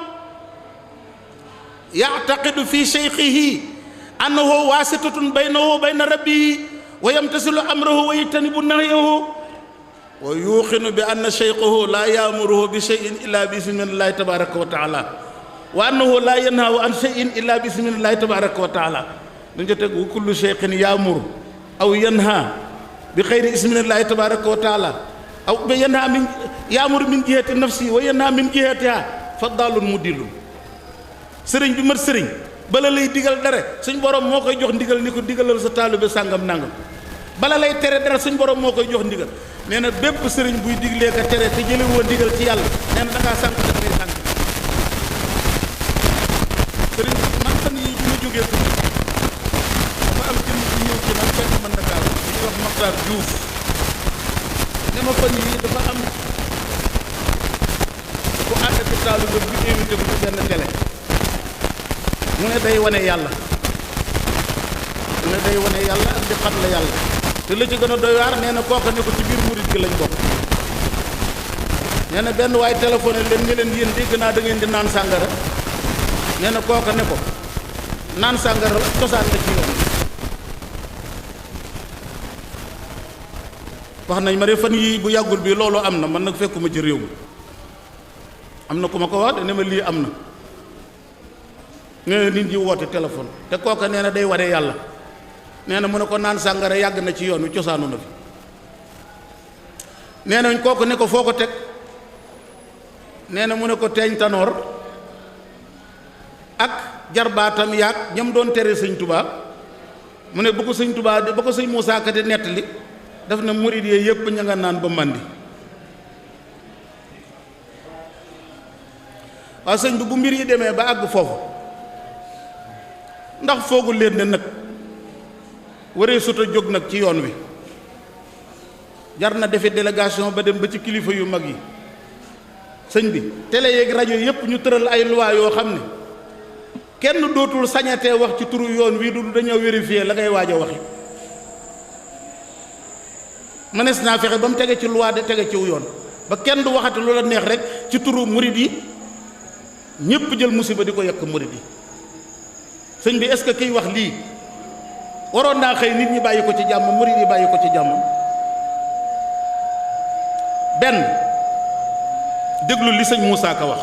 ya'taqidu fi shaykhihi annahu waasitatun baynahu wa bayna rabbihi wa yamtasilu amrahu wa yajtanibu nahyahu wa yuqinu bi anna shaykhahu la ya'muruhu bi shay'in illa bi ismillahi tabaraka wa ta'ala wa annahu la yanhahu an shay'in illa bi ismillahi tabaraka wa ta'ala dañ ca teg wa kullu shaykhin ya'muru aw yanha bi xayri ismillahi tabaraka wa ta'ala aw bi yanha min ya'muru min jihati nafsi wa yanha min jihatiha fa dallun mudillun sëriñ bi mat sëriñ bala lay digal dara suñ borom moo koy jox ndigal ni ko digalal sa taalibe sàngam nangam bala lay tere dara suñ borom moo koy jox ndigal nee na bépp sëriñ buy diglee ka tere te jële woo ndigal ci yàlla nee na da ngaa sànq da ngay sànq sëriñ man fan yi bi ma jógee sëriñ dafa am jëmm bu ñëw ci man fekk man Dakar bu ñuy wax Mokhtar Diouf ne ma fan yi dafa am ku ànd ak taalibe bi invité bu ci benn télé mu ne day wane yàlla ak di xam la yàlla te la ci gën a doy waar nee na kooka ne ko ci biir murit gi lañ bokk nee na benn waay téléphoné leen ne leen yéen dégg naa da ngeen di naan sàngara nee na kooka ne ko naan sàngara cosaan la ci yoon wax nañ ma de fan yii bu yàggul bi loolu am na man nag fekkuma ci réew mi am na ku ma ko wax ne ma lii am na nee na nit ñi woote téléphone te kooka nee na day wane yàlla nee na mu ne ko naan sàngara yàgg na ci yoon wi cosaanu na fi nee nañ kooku ne ko foo ko teg nee na mu ne ko teeñ tanoor ak jarbaatam yaag ñam doon tere sëñ Tuubaa mu ne bu ko sëñ Tuubaa ba ko sëñ Muusaa Ka di nettali daf na murid yee yëpp ña nga naan ba màndi waaw sëñ bi bu mbir yi demee ba àgg foofu ndax foogul leen ne nag waree sut a jóg nag ci yoon wi jar na defe délégation ba dem ba ci kilifa yu mag yi sëñ bi télé yeeg rajo yépp ñu tëral ay loi yoo xam ne kenn dootul sañatee wax ci turu yoon wi du dañoo vérifier la ngay waaj a waxi mënees naa fexe ba mu tege ci loi de tege ciw yoon ba kenn du waxati lu la neex rek ci turu murid yi ñépp jël musiba di ko yekk murid yi sëñ bi est-ce que kiy wax lii waroon naa xëy nit ñi bàyyi ko ci jàmm murid yi bàyyi ko ci jàmm benn déglu li sëñ Moussa Ka wax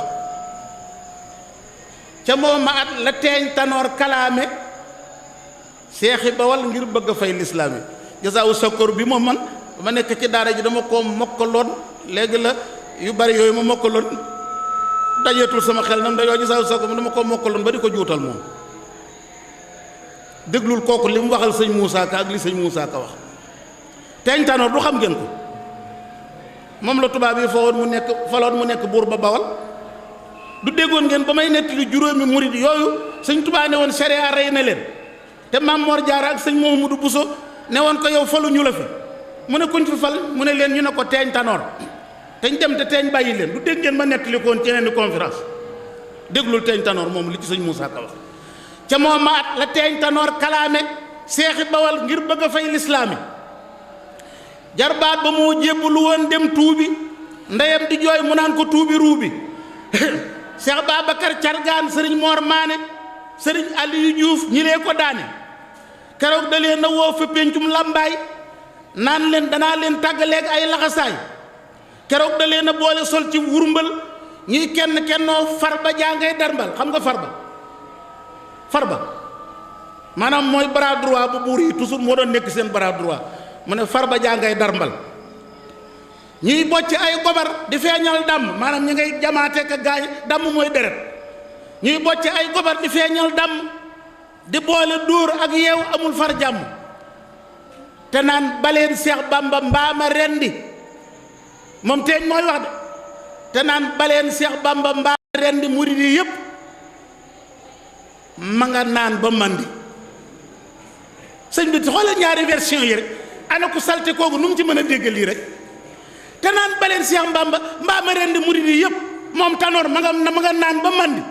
ca moom ma at la teeñ tanoor kalaame seexi bawal ngir bëgg a fay lislaam yi jasaawu sakkoor bi moom man ma nekk ci daara ji dama ko mokkaloon léegi la yu bari yooyu ma mokkaloon dajeetul sama xel nam da yoo jasaawu sakkoor dama ko mokkaloon ba di ko juutal moom déglul kooku li mu waxal sëñ Moussa Ka ak li sëñ Moussa Ka wax teeñ tanoor du xam ngeen ko moom la tubaab yi faloon mu nekk buur ba bawal du déggoon ngeen ba may nettali juróomi murid yooyu sëñ Tuubaa ne woon sharia rey na leen te Maam Mor Jaara ak sëñ Mouhamadou Bousso ne woon ko yow falu ñu la fi mu ne kuñ fi fal mu ne leen ñu ne ko teeñ tanoor teñ dem te teeñ bàyyi leen du dégg ngeen ma nettali ko woon ci yeneen conférence déglul teeñ tanoor moom li ci sëñ Moussa Ka wax ca moom ma at la teeñ tanoor kalaame seexi bawal ngir bëgg a fay lislaami jarbaat ba moo jébbalu woon dem tuubi ndeyam di jooy mu naan ko tuubi ruubi Cheikh Babacar Cargaan sëriñ Mor Maane sëriñ Aliou Diouf ñi lee ko daane keroog da leen a woo fa péncum làmbaay naan leen danaa leen tàggaleeg ay laxasaay keroog da leen a boole sol ci wurmbal ñuy kenn kennoo farba jàngay darmbal xam nga farba maanaam mooy bras droit bu buur yi toujours moo doon nekk seen bras droit mu ne farba jàngay darmbal ñuy bocc ay gobar di feeñal dàmm maanaam ñi ngay jamaate ka gaañ dàmm mooy deret ñuy bocc ay gobar di feeñal dàmm di boole dóor ak yeew amul far jàmm te naan baleen Seex Bamba mbaama rendi moom teeñ mooy wax de te naan baleen Seex Bamba mbaama rendi murid yi yépp ma nga naan ba mandi sëñ bi xoolal ñaari version yi rek ana ku salte kooku nu mu ci mën a dégg lii rek te naan baleen Seex Bamba mbaama rendi murid yi yépp moom tanoor ma nga naan ba mandi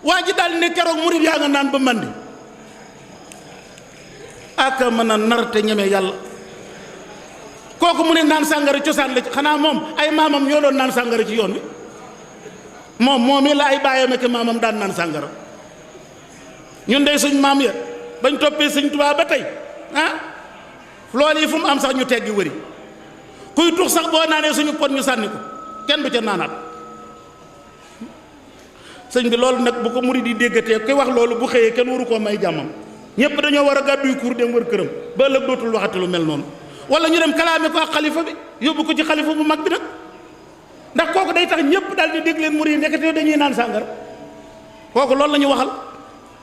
waa ji daal ne keroog murid yaa nga naan ba mandi aka mën a nar te ñeme yàlla kooku mu ne naan sàngara cosaan la ci xanaa moom ay maamam ñoo doon naan sàngara ci yoon wi moom la ay baayam ak maamam daan naan sàngara ñun dey suñ maam ya bañ toppee sëñ Tuubaa ba tey loolu yi fu mu am sax ñu teggi wëri kuy tux sax boo naanee suñu pot ñu sànni ko kenn du ca naanaat sëñ bi loolu nag bu ko murid yi déggatee kuy wax loolu bu xëyee kenn waru koo may jàmmam ñëpp dañoo war a gàdduy kuur dem wër këram ba ëllëg dootul waxati lu mel noonu wala ñu dem kalaame ko ak xalifa bi yóbbu ko ci xalifa bu mag bi nag ndax kooku day tax ñëpp daal di dégg leen murid yi nekkatee dañuy naan sàngara kooku loolu la ñu waxal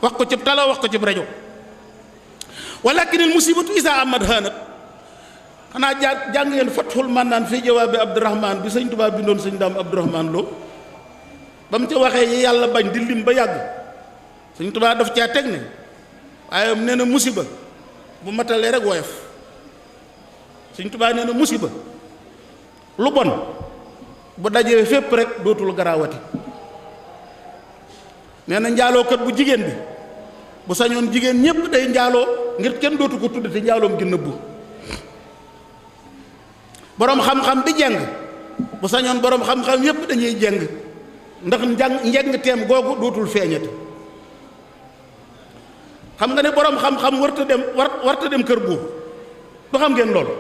wax ko ci tala wax ko ci rajo walakin al musibatu isa amad hanat xanaa jàng ngeen Fathul Mannaan fii jawaabi Abdourahman bi sëñ Tuubaa bindoon sëñ Daam Abdourahman Lo ba mu ca waxee yi yàlla bañ di lim ba yàgg sëñ Tuubaa daf caa teg ne waaye nee na musiba bu matalee rek woyof sëñ Tuubaa nee na musiba lu bon bu dajee fépp rek dootul garaawati nee na njaalookat bu jigéen bi bu sañoon jigéen ñépp day njaaloo ngir kenn dootu ko tuddati njaaloom gi nëbbu boroom xam-xam di jeng bu sañoon boroom xam-xam yépp dañuy jeng ndax njeng teem googu dootul feeñati xam nga ne boroom xam-xam warta dem kër buur du xam ngeen loolu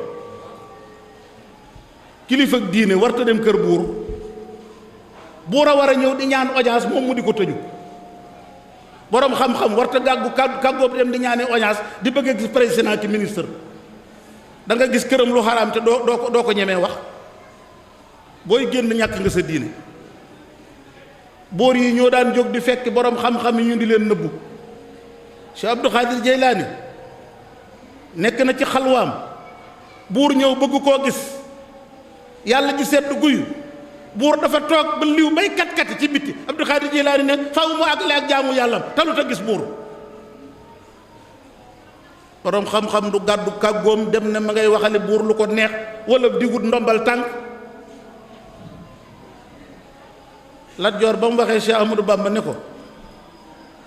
kilifa ak diine warta dem kër buur a war a ñëw di ñaan audience moom mu di ko tëju boroom xam-xam warta gàggu kàggoobu dem di ñaane audience di bëgg a gis président ci ministre da nga gis këram lu xaraam te doo ko ñemee wax booy génn ñàkk nga sa diine boor yi ñoo daan jóg di fekk boroom xam-xam yi ñu di leen nëbbu Cheikh Abdou Khadir Jeylaani nekk na ci xalwaam buur ñëw bëgg koo gis yàlla ji sedd guyu buur dafa toog ba liw bay kat-kati ci bitti Abdou Khadir Jeylaani ne faw mu àggale ak jaamu yàllam talut a gis buur boroom xam-xam du gàddu kàggoom dem ne ma ngay waxale buur lu ko neex wala digut ndombal tànk Lat Joor ba mu waxee Cheikh Ahmadou Bamba ne ko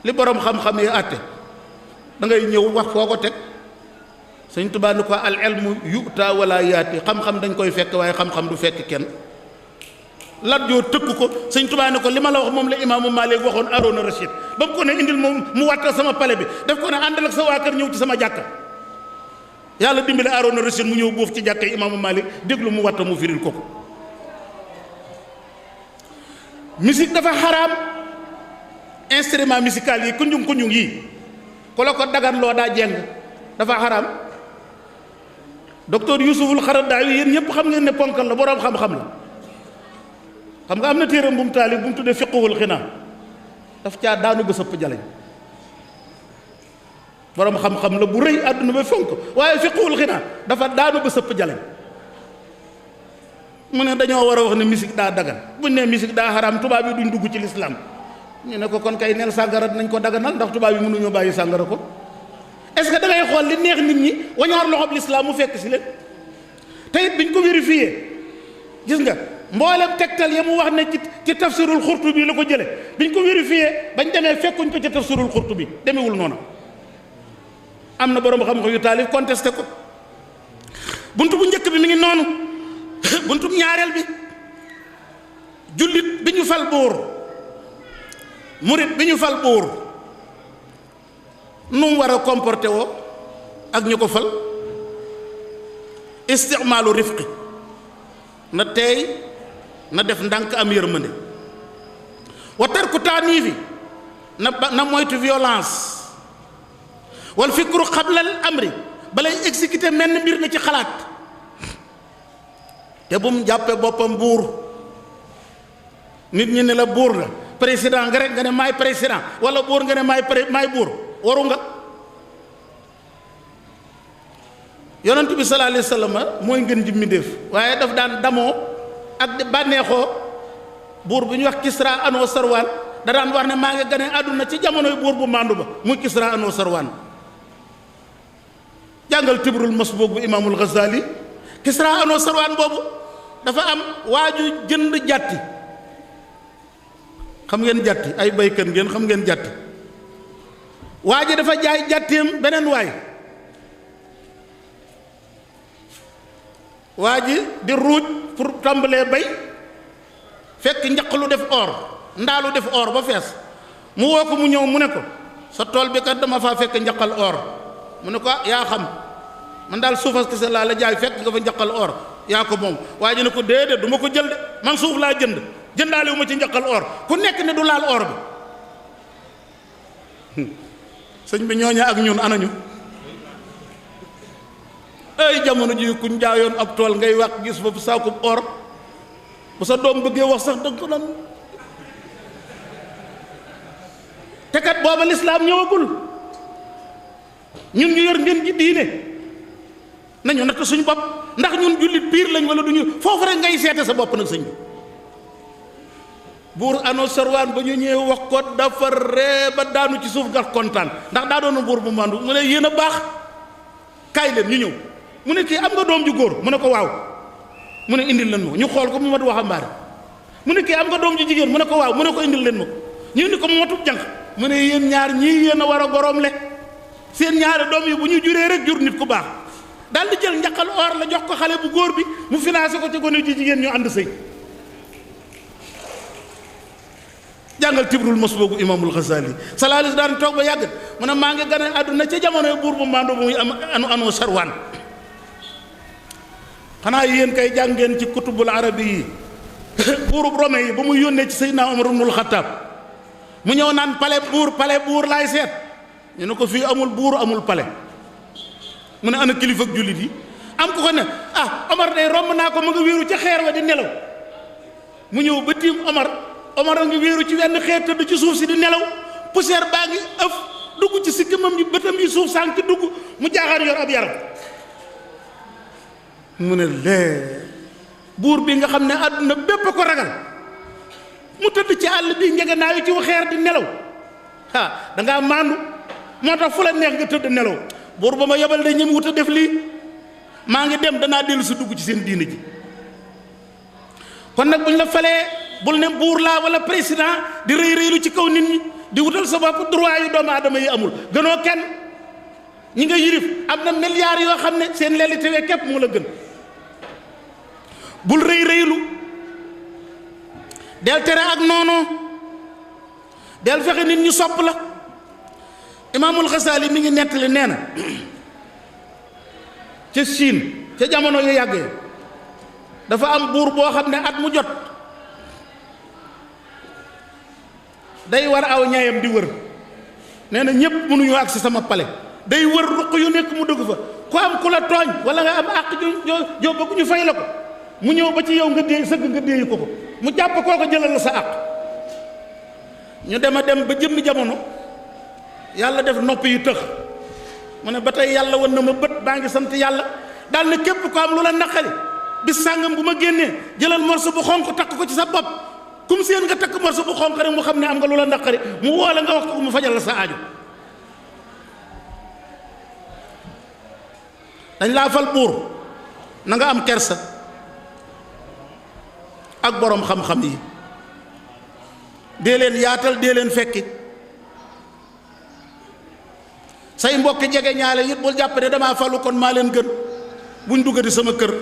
li boroom xam-xam yi àtte da ngay ñëw wax foo ko teg Sëñ Tuubaa ni ko al ilmu yu'ta wala yaati xam-xam dañ koy fekk waaye xam-xam du fekk kenn Lat Joor tëkk ko Sëñ Tuubaa ni ko li ma la wax moom la imaamu Maalik waxoon Aroona Rachid ba mu ko ne indil moom mu wattal sama pale bi daf ko ne àndal ak sa waa kër ñëw ci sama jàkka yàlla dimbale Aroona Rachid mu ñëw boofu ci jàkka imaamu Maalik déglu mu watta mu firil ko musique dafa xaraam instrument musical yi kunjung kunjung yi ku la ko dagan loo daa jeng dafa xaraam docteur Youssouful Xaradaawi yéen ñëpp xam ngeen ne ponkal la boroom xam-xam la xam nga am na téeram bu mu taalif bu mu tuddee fiqhul xinaa daf caa daanu ba sëpp jaleñ boroom xam-xam la bu rëy àdduna ba fonk waaye fiqhul xinaa dafa daanu ba sëpp jaleñ mu ne dañoo war a wax ne musique daa dagan buñ ne musique daa xaraam tubaab yi duñ dugg ci lislaam ñu ne ko kon kay neel sàngara nañ ko daganal ndax tubaab yi mënuñoo bàyyi sàngara ko est-ce que da ngay xool li neex nit ñi wañaar loxob lislaam mu fekk si leen te it biñ ko vérifié gis nga mboolem tegtal ya mu wax ne ci tafsirul Xurtubi la ko jële biñ ko vérifié bañ demee fekkuñ ko ci tafsirul Xurtubi demewul noonu am na boroom xam-xam yu taalif contesté ko buntu bu njëkk bi mi ngi noonu buntu ñaareel bi jullit bi ñu fal buur murit bi ñu fal buur nu mu war a comporté woo ak ñu ko fal isticmaalu rifqi na teey na def ndànk am yërmande wa tarku taaniifi na moytu violence wal fikru xablal amri balay exécuter menn mbir na ci xalaat te bu mu jàppe boppam buur nit ñi ne la buur la président nga rek nga ne maay président wala buur nga ne maay buur waru nga yonent bi sallallahu alayhi wa sallam mooy ngën ji mbindéef waaye daf daan damoo ak di bànneexoo buur bu ñu wax Kisra Ano Sarwaan da daan wax ne maa ngi gane àdduna ci jamonoy buur bu màndu ba muy Kisra Ano Sarwaan jàngal Tibrul Masbuuk bu imaamul Ghazali Kisra Ano Sarwaan boobu dafa am waaju jënd jàtti xam ngeen jàtti ay baykat ngeen xam ngeen jàtti waa ji dafa jaay jàtteem beneen waay waa ji di ruuj pour tàmbalee bay fekk njaq lu def or ndaalu def or ba fees mu woo ko mu ñëw mu ne ko sa tool bi kat dama faa fekk njaqal or mu ne ko yaa xam man daal suufas kese laa la jaay fekk nga fa njaqal or yaa ko moom waa ji ne ko déedéet du ma ko jël de man suuf laa jënd jëndaale wu ma ci njaqal or ku nekk ne du laal or bi sëñ bi ñooña ak ñun anañu ay jamono ji kuñ jaayoon ab tool ngay wax gis fa saakub or bu sa doom bëggee wax sax dëgg ko nan te kat booba lislaam ñëwagul ñun ñu yor ngeen ji diine nañu natt suñu bopp ndax ñun jullit piir lañ wala du ñu foofu rek ngay seete sa bopp nag sëñ bi buur Ano Sarwaan ba ñu ñëwee wax ko dafa ree ba daanu ci suuf gar kontaan ndax daa doon buur bu mandu mu ne yéen a baax kaay leen ñu ñëw mu ne kii am nga doom ju góor mu ne ko waaw mu ne indil leen ma ko ñu xool ko mu mat waxambaane mu ne kii am nga doom ju jigéen mu ne ko waaw mu ne ko indil leen ma ko ñu indi ko mu matub jànq mu ne yéen ñaar ñii yéen a war a goroom le seen ñaari doom yi bu ñu juree rek jur nit ku baax daal di jël njaqal or la jox ko xale bu góor bi mu financé ko ci gone ji jigéen ñu ànd sëy jàngal Tibrul Masbuuk imaamul Ghazali salaalis daan toog ba yàgg mu ne maa ngi gane àdduna ca jamonoy buur bu maandoo bu muy am Ano Sarwaan xanaa yéen kay jàngeen ci kutubul arabi yi buurub Rome yi ba muy yónnee ci Seydina Omar ibnul Xattaab mu ñëw naan pale buur laay seet ñu ne ko fii amul buur amul pale mu ne ana kilifa ak jullit yi am ko ne Omar day romb naa ko mu nga wéeru ca xeer wa di nelaw mu ñëw ba tiim Omar a ngi wéeru ci wenn xeer tëdd ci suuf si di nelaw poussière baa ngi ëf dugg ci sikkimam yi bëtam yi suuf sànq ci dugg mu jaaxaan yor ab yaram mu ne lee buur bi nga xam ne àdduna bépp ko ragal mu tëdd ci àll bi njeganaayu ci xeer di nelaw dangaa maandu moo tax fu la neex nga tëdd nelaw buur ba ma yebal de ñem wut a def lii maa ngi dem danaa dellu si dugg ci seen diina ji kon nag buñ la falee bul ne buur laa wala président di rëy rëylu ci kaw nit ñi di wutal sa bopp droit yu doomu aadama yi amul gënoo kenn ñi nga yirif am na milliards yoo xam ne seen leeli tewee képp mu la gën bul rëy rëylu del tere ak noonu del fexe nit ñu sopp la imaamul Ghazali mi ngi nettali nee na ca Chine ca jamono yu yàggee dafa am buur boo xam ne at mu jot day war aw ñayam di wër nee na ñëpp mënuñoo agsi sama pale day wër ruq yu nekk mu dugg fa ku am ku la tooñ wala nga am àq joo bëgg ñu fay la ko mu ñëw ba ci yow nga déey sëgg nga déeyi ko mu jàpp koo ko jëlal la sa àq ñu dem a dem ba jëmmi jamono yàlla def nopp yi tëx mu ne ba tey yàlla wan na ma bët baa ngi sant yàlla daal ne képp ko am lu la naqari bis sàngam bu ma génnee jëlal morso bu xonq takk ko ci sa bopp kum seen nga takk morso bu xonq rek mu xam ne am nga lu la naqari mu woole nga wax ko mu fajal la sa aajo dañ laa fal buur na nga am kersa ak boroom xam-xam yi dee leen yaatal dee leen fekki say mbokki jege ñaale it bul jàpp ne damaa falu kon maa leen gën buñ duggati sama kër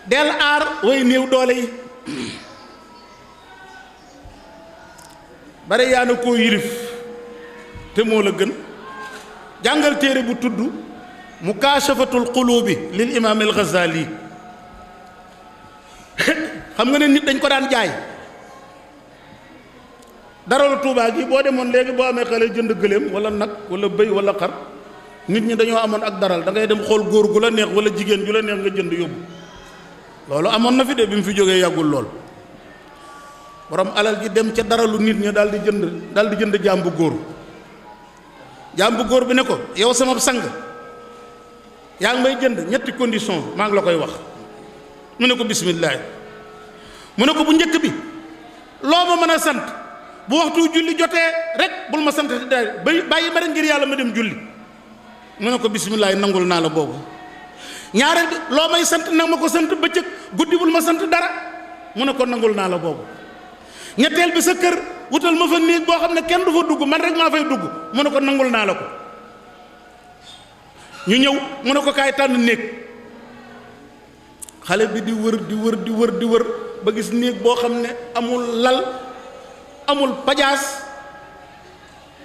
del aar way néew doole yi bare yaa na koo yilif te moo la gën jàngal téere bu tudd mukaashafatul qulubi lil imaam al Ghazali xam nga ne nit dañ ko daan jaay daralu Tuubaa gi boo demoon léegi boo amee xale jënd gëléem wala nag wala bëy wala xar nit ñi dañoo amoon ak daral da ngay dem xool góor gu la neex wala jigéen ju la neex nga jënd yóbbu loolu amoon na fi de bi mu fi jógee yàggul lool borom alal ji dem ca daralu nit ñi daal di jënd jaam bu góor bi ne ko yow sama sang yaa ngi may jënd ñetti condition maa ngi la koy wax mu ne ko bismillah mu ne ko bu njëkk bi loo ma mën a sant bu waxtu julli jotee rek bul ma sant day bàyyi ma rek ngir yàlla ma dem julli mu ne ko bismillah nangul naa la boobu ñaareel bi loo may sant nag ma ko sant bëccëg guddi bul ma sant dara mu ne ko nangul naa la boobu ñetteel bi sa kër wutal ma fa néeg boo xam ne kenn du fa dugg man rek maa fay dugg mu ne ko nangul naa la ko ñu ñëw mu ne ko kaay tànn néeg xale bi di wër ba gis néeg boo xam ne amul lal amul pajaas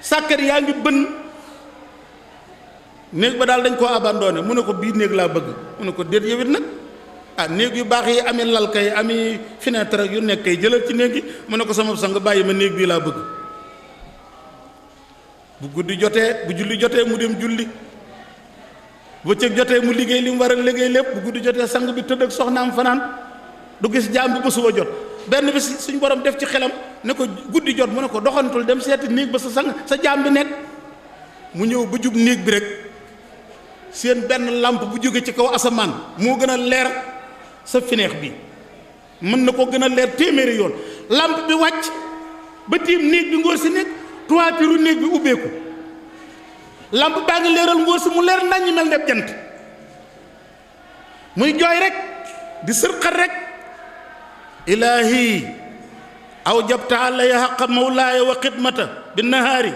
sàkkar yaa ngi bënn néeg ba daal dañ koo abandonné mu ne ko bii néeg laa bëgg mu ne ko déet yowit nag néeg yu baax yi ami lal kay ami fenêtre yu nekk kay jëlal ci néeg yi mu ne ko sama sang bàyyi ma néeg bii laa bëgg bu guddi jotee bu julli jotee mu dem julli bu bëccëg jotee mu liggéey li mu war a liggéey lépp bu guddi jotee sang bi tëdd ak soxnaam fanaan du gis jaam bi ba suba jot benn bi suñ borom def ci xelam ne ko guddi jot mu ne ko doxantul dem seeti néeg ba sa jaam bi nekk mu ñëw ba jub néeg bi rek seen benn lampe bu jóge ci kaw asamaan moo gën a leer sa fineex bi mën na ko gën a leer téeméeri yoon lampe bi wàcc ba tiim néeg bi ngóor si nekk toiture néeg bi ubbeeku lampe baa ngi leeral ngóor si mu leer nañ ñi mel ne jant muy jooy rek di sërxat rek ilaahi awjabta alaya xaqa mawlaaya wa xidmata bi nahaari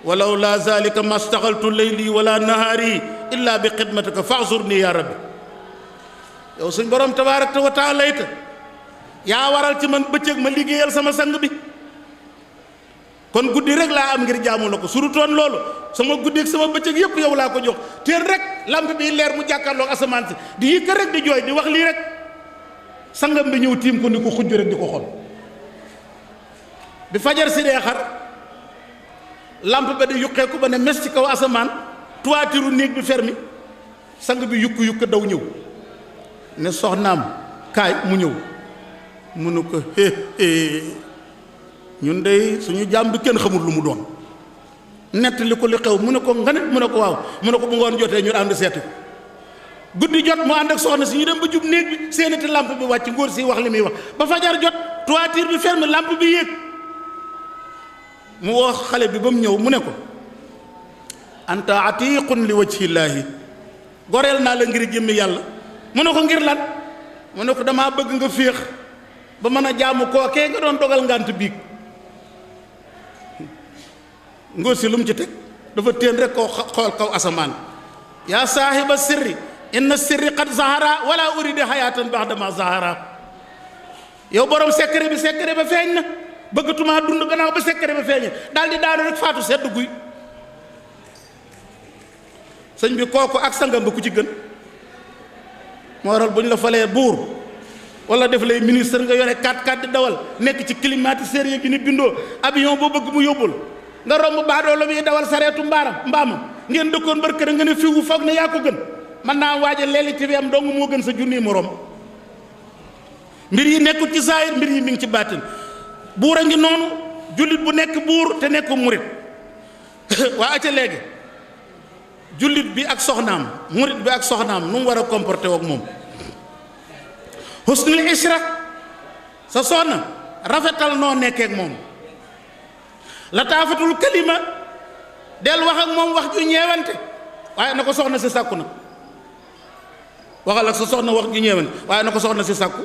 walaw laa zalika ma staxaltu layli wala nahaari illa bi xidmatika faxsurni ya rabbi yow suñ borom tabaaraka wa taala ita yaa waral ci man bëccëg ma liggéeyal sama sang bi kon guddi rek laa am ngir jaamu la ko surutoon loolu sama guddi ak sama bëccëg yépp yow laa ko jox teel rek lamp bi leer mu jàkkaarloog asamaan si di yëkka rek di jooy di wax lii rek sangam bi ñëw tiim ko ni ko xujj rek di ko xool bi fajar si dee xar lamp ba di yuqeeku ba ne mes ci kaw asamaan toiture néeg bi fermi sang bi yukk daw ñëw ne soxnaam kaay mu ñëw mu ne ko ñun dey suñu jaam bi kenn xamul lu mu doon nettali ko li xew mu ne ko nga ne mu ne ko waaw mu ne ko bu ngoon jotee ñu ànd seeti ko guddi jot mu ànd ak soxna si ñu dem ba jub néeg bi seenati lampe bi wàcc ngóor si wax li muy wax ba fajar jot toiture bi ferme lampe bi yéeg mu woo xale bi ba mu ñëw mu ne ko anta atiqun li wajhillaahi goreel naa la ngir jëmmi yàlla mu ne ko ngir lan mu ne ko damaa bëgg nga féex ba mën a jaamu kookee nga doon dogal ngant biig ngóor si lu mu ci teg dafa téen rek koo xool kaw asamaan yaa saahiba sirri inna sirri qad zahara wala uridi hayatan ba'dama zahara yow borom secret ba feeñ na bëggatumaa dund gannaaw ba secret ba feeñee daal di daanu rek faatu sedd guy sëñ bi kooku ak sangam ba ku ci gën moo waral bu ñu la falee buur wala def lay ministre nga yore 4x4 di dawal nekk ci climatiseur yi ni bindoo avion boo bëgg mu yóbbul nga romb baadoolo bi dawal sareetu mbaamam ngeen dëkkoon barkër nga ne fiwu foog ne yaa ko gën man naa waaja leeli ci bi am dong moo gën sa junniy moroom mbir yi nekkul ci saayir mbir yi mi ngi ci baatin buur a ngi noonu jullit bu nekk buur te nekk murit waa aca léegi jullit bi ak soxnaam murit bi ak soxnaam nu mu war a comporté wak moom husnul ishra sa soxna rafetal noo nekkee ak moom lataafatul kalima del wax ak moom wax ju ñeewante waaye na ko soxna si sàkku nag waxal ak sa soxna wax ju ñeewante waaye na ko soxna si sàkku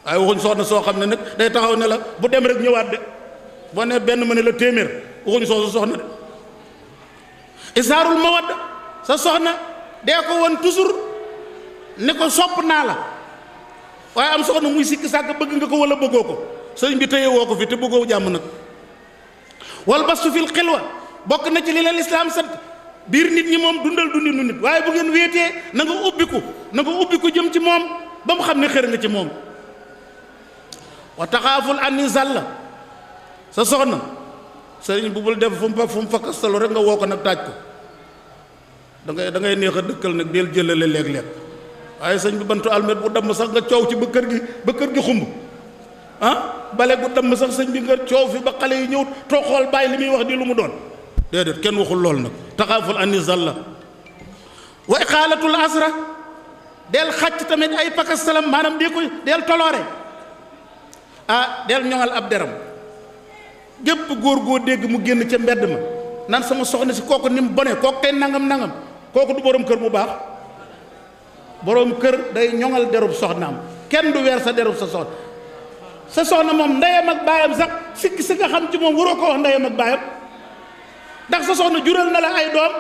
waaye waxuñ soxna soo xam ne nag day taxaw ne la bu dem rek ñëwaat de boo ne benn ma ne la téeméer waxuñ soo sa soxna de isaarul mawadda sa soxna dee ko woon toujours ne ko sopp naa la waaye am soxna muy sikki sàkk bëgg nga ko wala bëggoo ko sëriñ bi téye woo ko fi te bëggoo jàmm nag wal bastu fil xilwa bokk na ci li la lislaam sant biir nit ñi moom dundal dundinu nit waaye bu ngeen wéetee na nga ubbiku jëm ci moom ba mu xam ne xër nga ci moom wa taxaaful anni zalla sa soxna sëriñ bu bul def fu mu fakkastalu rek nga woo ko nag taaj ko da ngay neex a dëkkal nag del jëlale léeg-léeg waaye sëñ bi bantu almet bu damm sax nga coow ci ba kër gi xumb bale bu damm sax sëñ bi nga coow fi ba xale yi ñëw toog xool bàyyi li muy wax di lu mu doon déedéet kenn waxul lool nag taxaaful anni zalla wa iqaalatul asra del xàcc tamit ay pakastalam maanaam del toloore del ñoŋal ab deram gépp góor goo dégg mu génn ca mbedd ma naan sama soxna si kooku ni mu bone kooku tey nangam kooku du borom kër bu baax borom kër day ñoŋal derub soxnaam kenn du weer sa derub sa soxna moom ndeyam ak baayam sax sikki si nga xam ci moom waroo ko wax ndeyam ak baayam ndax sa soxna jural na la ay doom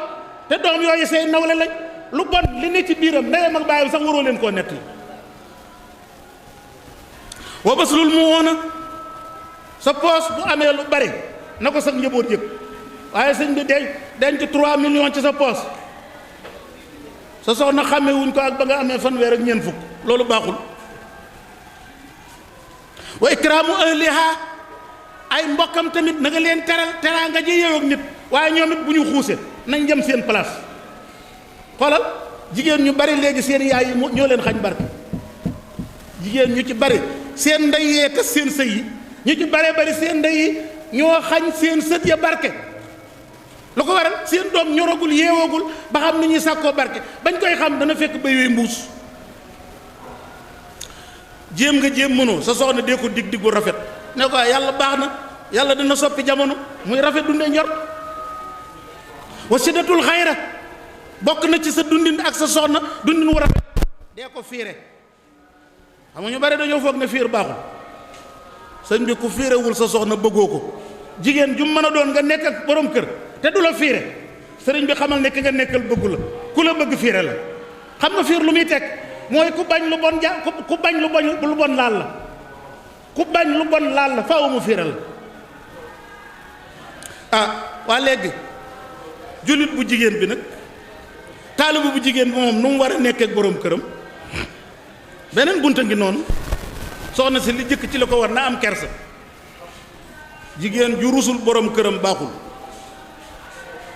te doom yooyu say nawle lañ lu bon li ne ci biiram ndeyam ak baayam sax waroo leen koo nettali wa baslul mu woona sa poos bu amee lu bari na ko sax njaboot yëg waaye sëñ bi denc 3 millions ci sa poos sa soxna xàmme wuñ ko ak ba nga amee fanweer ak ñeent fukk loolu baaxul wa ikraamu ahliha ay mbokkam tamit na nga leen teraa nga ji yow ak nit waaye ñoom it bu ñu xuuse nañ jëm seen place xoolal jigéen ñu bari léegi seen yaay yi ñoo leen xañ barke jigéen ñu ci bari seen ndey yee tas seen sëy yi ñu ci baree bari seen ndey yi ñoo xañ seen sët ya barke lu ko waral seen doom ñoragul yeewoogul ba xam ni ñuy sàkkoo barke bañ koy xam dana fekk ba yooyu mbuus jéem nga jéem mënoo sa soxna dee ko dig bu rafet ne ko yàlla baax na yàlla dina soppi jamono muy rafet dundee njort wa siddatul xayra bokk na ci sa dundin ak sa soxna dundin wu rafet dee ko fiire xam nga ñu bari dañoo foog ne fiir baaxul sëñ bi ku fiirewul sa soxna bëggoo ko jigéen ju mën a doon nga nekk ak borom kër te du la fiire sëriñ bi xamal ne ki nga nekkal bëggu la ku la bëgg fiire la xam nga fiir lu muy teg mooy ku bañ lu bon ku bañ lu bon laal la ku bañ lu bon laal la faaw mu fiire la waa léegi jullit bu jigéen bi nag taalibu bu jigéen bi moom nu mu war a nekkee ak borom këram beneen bunta ngi noonu soxna si li jëkk ci la ko war na am kersa jigéen ju rusul borom këram baaxul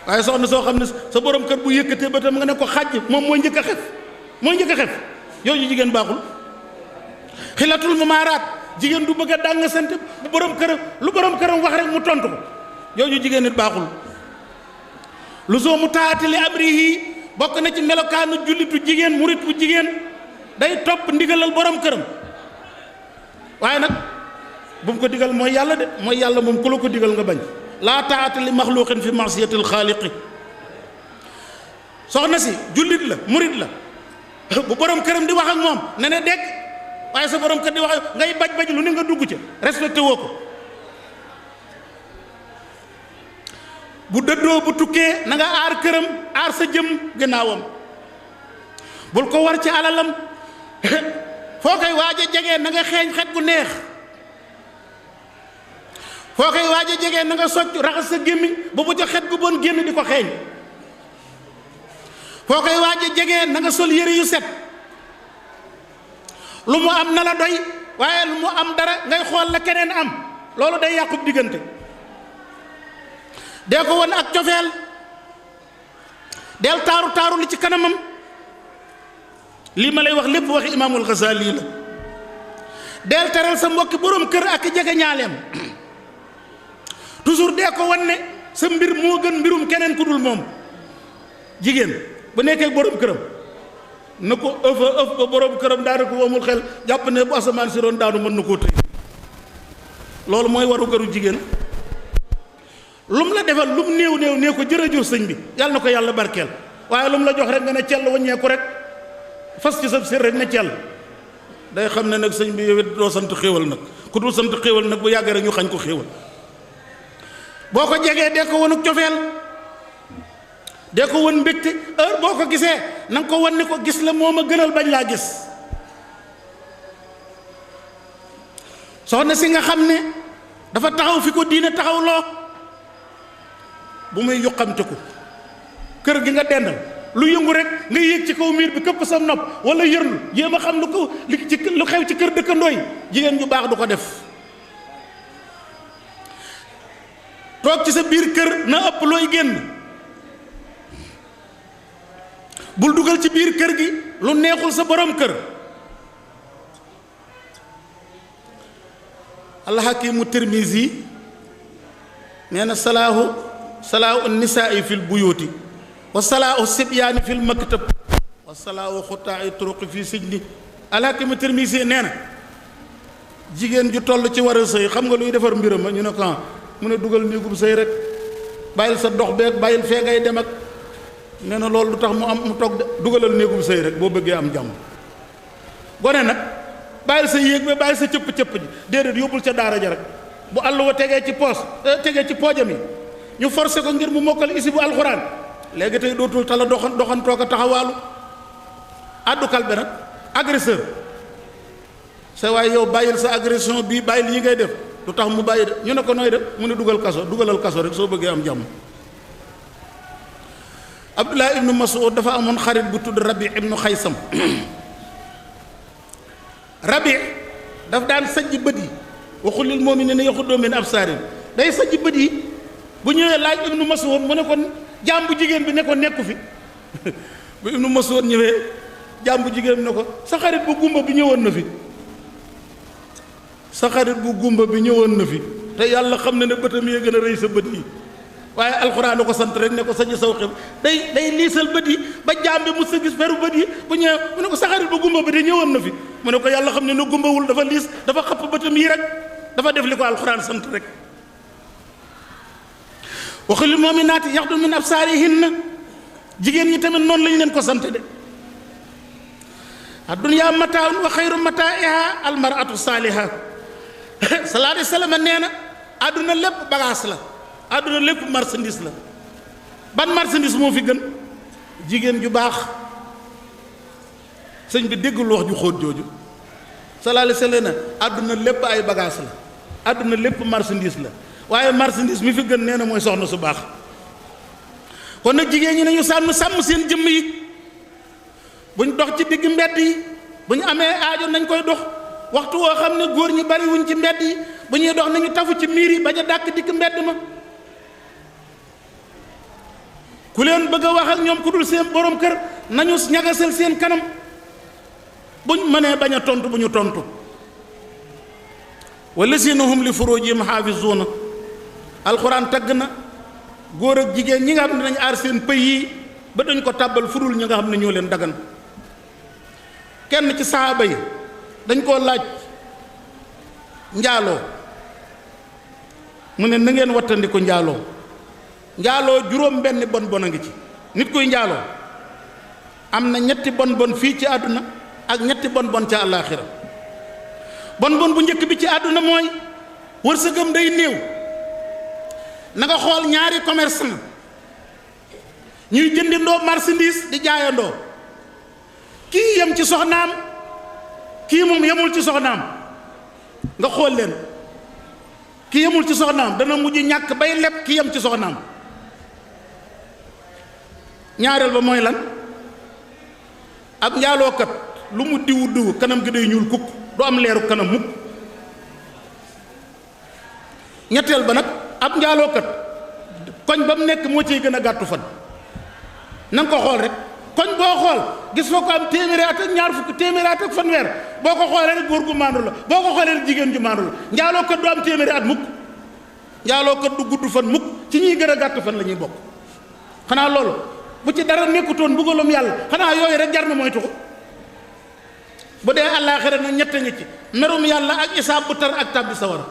waaye soxna soo xam ne sa borom kër bu yëkkatee ba tam nga ne ko xàjj moom mooy njëkk a xef yooyu jigéen baaxul xilatul mumaaraat jigéen du bëgg a dàng sant bu borom këram lu borom këram wax rek mu tontu ko yooyu jigéen nit baaxul lu soo mu taati li amrihi bokk na ci melokaanu jullitu jigéen murit bu jigéen day topp ndigalal borom këram waaye nag bu mu ko digal mooy yàlla de mooy yàlla moom ku la ko digal nga bañ laa taata li maxluqin fi masiyatil xaaliqi soxna si jullit la murit la bu borom këram di wax ak moom ne ne dégg waaye sa borom kër di wax ngay baj lu ne nga dugg ca respecté woo ko bu dëddoo bu tukkee na nga aar këram aar sa jëm gannaawam bul ko war ci alalam foo koy waaj a jegee na nga xeeñ xet gu neex foo koy waaj a jegee na nga socc raxas sa gémmiñ ba bu ca xet gu bon génn di ko xeeñ foo koy waaj a jegee na nga sol yére yu set lu mu am na la doy waaye lu mu am dara ngay xool la keneen am loolu day yàqub diggante. dee ko won ak cofeel del taaru taaru li ci kanamam lii ma lay wax lépp waxi imaamul Ghazali la. del teral sa mbokki borom kër ak jege ñaaleem toujours dee ko wan ne sa mbir moo gën mbirum keneen ku dul moom. jigéen bu nekkee borom këram na ko ëf ba borom këram daana ko amul xel jàpp ne bu asamaan si doon daanu mën na koo tëj. loolu mooy waru garu jigéen. lum la defal lum néew néew nee ko jërëjëf sëñ bi yàlla na ko yàlla barkeel waaye lum la jox rek nga ne cell waññeeku rek fas ci sa sër rek ne cell day xam ne nag sëñ bi yow it doo sant xéewal nag ku dul sant xéewal nag bu yàggee rek ñu xañ ko xéewal. boo ko jegee dee ko won ak cofeel dee ko won mbégte heure boo ko gisee na nga ko wan ne ko gis la moo ma gënal bañ laa gis. soxna si nga xam ne dafa taxaw fi ko diine taxaw loo bu muy yuqamte ko kër gi nga dendal lu yëngu rek nga yéeg ci kaw miir bi këpp sa nopp wala yërlu jéem a xam lu xew ci kër dëkkandoo yi jigéen ju baax du ko def. toog ci sa biir kër na ëpp looy génn bul dugal ci biir kër gi lu neexul sa borom kër. alxakimu Tirmizi nee na salaahu nisaa'i fil buyuuti wa salaahu sibyaani fil maktab wa salaahu xutaa'i turuqi fii sijni. alxakimu Tirmizi nee na jigéen ju toll ci war a sëy xam nga luy defar mbiram ñu ne ko mu ne dugal néegub sëy rek bàyyil sa dox beeg bàyyil fee ngay dem ak nee na loolu du tax mu am mu toog dugalal néegub sëy rek boo bëggee am jàmm. gone nag bàyyil sa yéeg ba bàyyil sa cëpp-cëpp ji déedéet yóbbul ca daara ja rek bu àll wa tegee ci poojam yi ñu forcé ko ngir mu mokkal isi bu alxuraan léegi tey dootul tala doxantoo ko taxawaalu. àddukal be nag agresseur sa waaye yow bàyyil sa agression bii bàyyil yi ngay def du tax mu bàyyi de ñu ne ko nooy def mu ne dugalal kaso rek soo bëggee am jàmm. Abdullah ibnu Mas'ud dafa amoon xarit bu tudd Rabi ibnu Xaysam. Rabi daf daan sajj bët yi waxul lil mu'minina yaxuddu min absaarihim day sajj bët yi bu ñëwee laaj ibnu Mas'ud mu ne ko jaam bu jigéen bi ne ko nekku fi bu ibnu Mas'ud ñëwee jaam bu jigéen bi ne ko sa xarit bu gumba bi ñëwoon na fi. sa xarit bu gumba bi ñëwoon na fi te yàlla xam ne bëtam yee gën a rëy sa bët yi waaye alxuraan ko sant rek ne ko sañu saw xib day liisal bët yi ba jaam bi mu sa gis feru bët yi bu ñëwee mu ne ko sa xarit bu gumba bi de ñëwoon na fi mu ne ko yàlla xam ne gumbawul dafa liis dafa xapp bëtam yi rek dafa def li ko alxuraan sant rek. wa qul lil mu'minaati yaxdudna min absaarihinna jigéen ñi tamit noonu lañ leen ko sant de. ad-dunya mataa'un wa xayru mataa'iha al-mar'atu saaliha sallallahu alayhi wa sallam nee na àdduna lépp bagage la àdduna lépp marchandise la ban marchandise moo fi gën jigéen ju baax. sëñ bi déggul wax ju xóot jooju sallallahu alayhi wa sallam àdduna lépp ay bagage la àdduna lépp marchandise la waaye marchandise mi fi gën nee na mooy soxna su baax. kon nag jigéen ñi nañu sàmm seen jëmm yi buñ dox ci digg mbedd yi bu ñu amee aajo nañ koy dox waxtu woo xam ne góor ñi bari wuñ ci mbedd yi bu ñuy dox nañu tafu ci miir yi bañ a dàkk dikk mbedd ma. ku leen bëgg a wax ak ñoom ku dul seen borom kër nañu ñagasal seen kanam buñ mënee bañ a tontu bu ñu tontu. wallazina hum li furujihim haafizuuna alxuraan tagg na góor ak jigéen ñi nga xam ne dañu aar seen pëy yi ba dañ ko tàbbal fudul ñi nga xam ne ñoo leen dagan. kenn ci saaba yi dañ koo laaj njaaloo mu ne na ngeen wattandiku njaaloo juróom benn bon a ngi ci nit kuy njaaloo am na ñetti bon fii ci àdduna ak ñetti bon ca àllaaxira bon bu njëkk bi ci àdduna mooy wërsëgam day néew. na nga xool ñaari commerçant ñuy jëndindoo marchandise di jaayandoo kii yem ci soxnaam kii moom yemul ci soxnaam nga xool leen kii yemul ci soxnaam dana mujj ñàkk bay leb kii yem ci soxnaam. ñaareel ba mooy lan ab njaalookat lu mu diwu kanam gi day ñuul kukk du am leeru kanam mukk. ñetteel ba nag ab njaalookat koñ ba mu nekk moo ciy gën a gàttu fan. na nga ko xool rek koñ boo xool gis fa ko am téeméeri at ak ñaar fukk téeméeri at ak fanweer boo ko xoolee rek góor gu maandu la boo ko xoolee rek jigéen ju maandu la njaalookat du am téeméeri at mukk njaalookat du gudd fan mukk ci ñuy gën a gàtt fan la ñuy bokk. xanaa loolu bu ci dara nekkutoon mbugalum yàlla xanaa yooyu rek jar na moytu ko. bu dee àllaaxira nag ñett ngi ci merum yàlla ak isaab bu tar ak tàbbi sawara.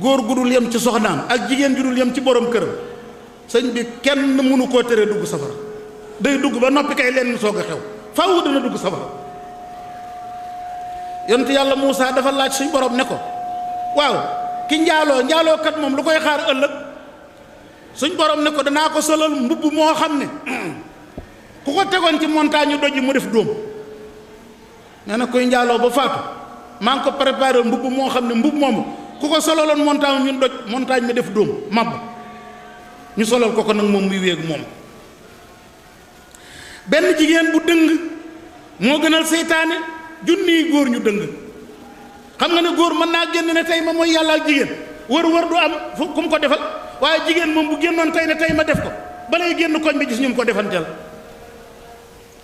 góor gu dul yem ci soxnaam ak jigéen ju dul yem ci borom këram sëñ bi kenn mënu koo teree dugg safara day dugg ba noppi kay leen soog a xew faaw dana dugg safara. yonent yàlla Muusaa dafa laaj suñ borom ne ko waaw ki njaalookat moom lu koy xaar ëllëg suñ borom ne ko danaa ko solal mbubb moo xam ne ku ko tegoon ci montagne yu doj mu def dóom. nee na koy njaaloo ba faatu maa ngi ko préparé mbubb moo xam ne mbubb moomu ku ko solaloon montagne ñun doj montagne mi def dóom màbb ñu solal ko nag moom muy wéegu moom. benn jigéen bu dëng moo gënal seytaane junniy góor ñu dëng. xam nga ne góor mën naa génn ne tey ma mooy yàlla ak jigéen wër du am fu ku mu ko defal waaye jigéen moom bu génnoon tey ne tey ma def ko balay génn koñ bi gis ñu ko defanteel.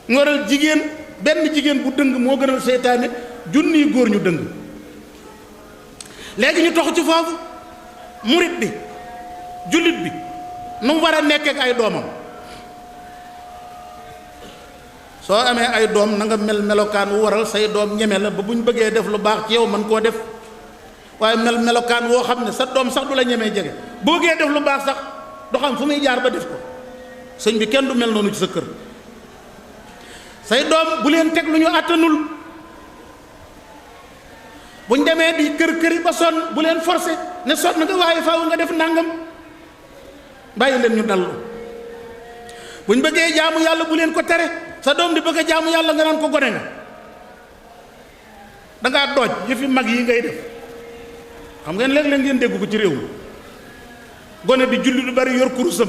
ngoral jigéen benn jigéen bu dëng moo gënal seytaane junniy góor ñu dëng. léegi ñu tox ci foofu murit bi jullit bi nu mu war a nekk ak ay doomam. soo amee ay doom na nga mel melokaan wu waral say doom ñeme la ba bu ñu bëggee def lu baax ci yow mën koo def waaye melokaan woo xam ne sa doom sax du la ñemee jege boo gee def lu baax sax du xam fu muy jaar ba def ko. sëñ bi kenn du mel noonu ci sa kër. say doom bu leen teg lu ñu àttanul bu ñu demee di kër ba sonn bu leen forcé ne sonn nga waaye faaw nga def nangam bàyyi leen ñu dallu. bu ñu bëggee jaamu yàlla bu leen ko tere sa doom di bëgg a jaamu yàlla nga naan ko gone nga dangaa dooj yëfi mag yi ngay def. xam ngeen léeg-léeg ngeen dégg ko ci réew mi gone di julli lu bari yor kurusam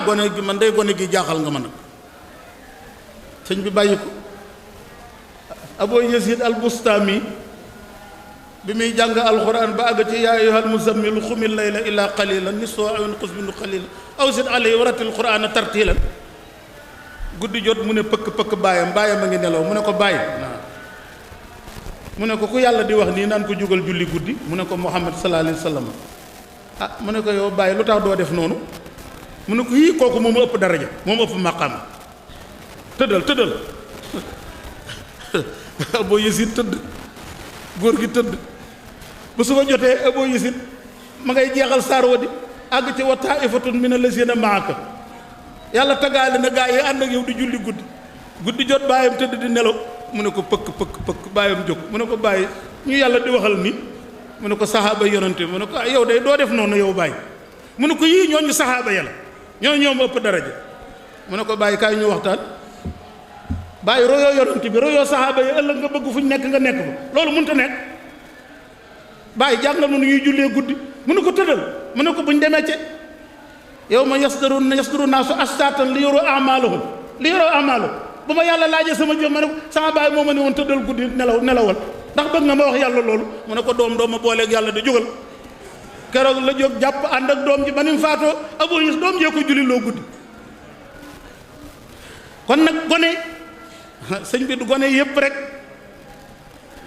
gone gi man day gone gi jaaxal nga ma nag. sëñ bi bàyyi ko. Abu Yazid al-Bustami bi muy jàng alxuraan ba àgg ci yaa ayyuhal muzammil xumil layla illaa qalilan nisfahu aw inqus minhu qalilan aw zid alayhi wa rattil qur'aana tartiilan. guddi jot mu ne pëkk baayam a ngi nelaw mu ne ko bàyyi mu ne ko ku yàlla di wax nii naan ko jógal julli guddi mu ne ko Muhammad sallallahu alayhi wa sallam. mu ne ko yow bàyyi lu tax doo def noonu mu ne ko yii kooku moom ëpp daraja moom ëpp maqaama tëddal Abu Yazid tëdd góor gi tëdd bu suba jotee Abu Yazid ma ngay jeexal saar wa di àgg ci wa taa'ifatun mina lazina ma'aka yàlla taggaale na gaa yi ànd ak yow di julli guddi jot baayam tëdd di nelaw mu ne ko pëkk baayam jóg mu ne ko bàyyi ñu yàlla di waxal ni mu ne ko saxaaba yonante mu ne ko yow day doo def noonu yow bàyyi mu ne ko yii ñooñu saxaaba yàlla ñoom ëpp daraja mu ne ko bàyyi kaay ñu waxtaan bàyyi royoo yonante bi royoo saxaaba yi ëllëg nga bëgg fu ñu nekk nga nekk fa loolu mënut a nekk bàyyi jàngal nu ñuy jullee guddi mu ne ko tëddal mu ne ko buñ demee ci yow ma yasdaru naasu ashtatan li yuru a'malahum bu ma yàlla laajee sama jëm ma ne ko sama baay moo ma ne woon tëddal guddi nelawal ndax bëgg nga ma wax yàlla loolu mu ne ko doom ma booleeg yàlla di jógal keroog la jóg jàpp ànd ak doom ji ba ni mu faatoo Abu Yazid doom jee ko julli loo guddi. kon nag gone sëñ bi du gone yëpp rek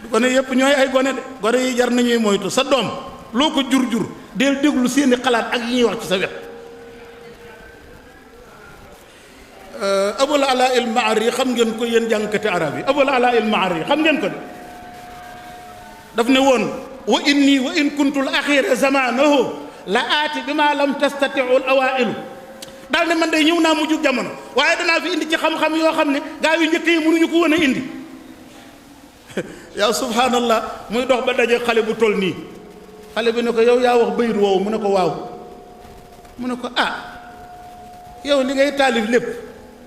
du gone yëpp ñooy ay gone de gone yi jar nañuy moytu sa doom loo ko jur del déglu seeni xalaat ak yi ñuy wax ci sa wet. Abul Ala il Maari xam ngeen ko yéen jàngkati arab yi Abul Ala il Maari xam ngeen ko de daf ne woon wa in kuntul axira zamanahu la aati bi ma lam tastatiu al awailu daal ne man day ñëw naa mujj jamono waaye danaa fi indi ci xam-xam yoo xam ne gaa yu njëkk yi mënuñu ko woon a indi yaa subhanallah muy dox ba daje xale bu toll nii xale bi ne ko yow yaa wax bayit woowu mu ne ko waaw mu ne ko yow li ngay taalif lépp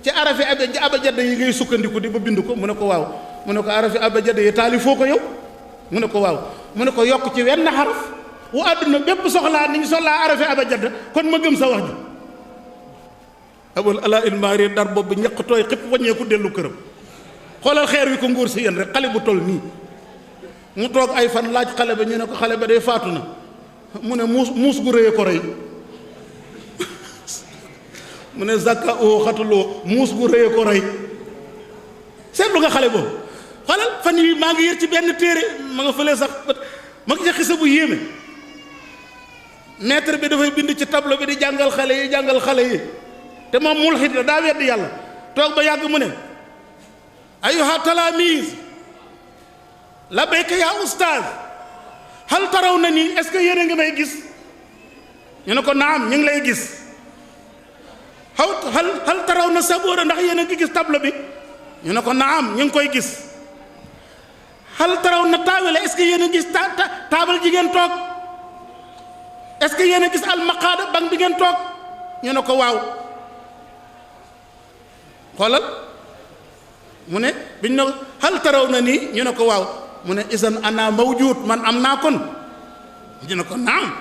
ci arafi abajada yi ngay sukkandiku di ba bind ko mu ne ko waaw mu ne ko arafi abajada yi taalifoo ko yow mu ne ko waaw mu ne ko yokk ci wenn xaraf wu àdduna bépp soxlaa ni ñu soxlaa arafi abajada kon ma gëm sa wax ji abul ala il mari dar bopp bi ñaq tooy xëpp waññeeku dellu këram. xoolal xeer wi ko ngóor si yéen rek xale bu toll nii mu toog ay fan laaj xale ba ñu ne ko xale ba day faatu na mu ne muus gu rëyee ko rey mu ne zakka oo xatuloo muus gu rëyee ko rey. seetlu nga xale boobu xoolal fan yi maa ngi yër ci benn téere ma nga fëlee sax ma ngi ca xisa bu yéeme maître bi dafay bind ci tableau bi di jàngal xale yi te moom mulxit la daa weddi yàlla toog ba yàgg mu ne ayuha talaamiis labayka yaa ustaaz hal taraw na nii est-ce que yéen a ngi may gis ñu ne ko naam ñu ngi lay gis hal taraw na saboora ndax yéen a ngi gis tableau bi ñu ne ko naam ñu ngi koy gis hal taraw na taawila est-ce que yéen a gis taabal ji ngeen toog est-ce que yéen a gis almaqaada bang bi ngeen toog ñu ne ko waaw xoolal mu ne biñ ne hal taraw na nii ñu ne ko waaw mu ne isan ana mawjuud man am naa kon ñu ne ko naam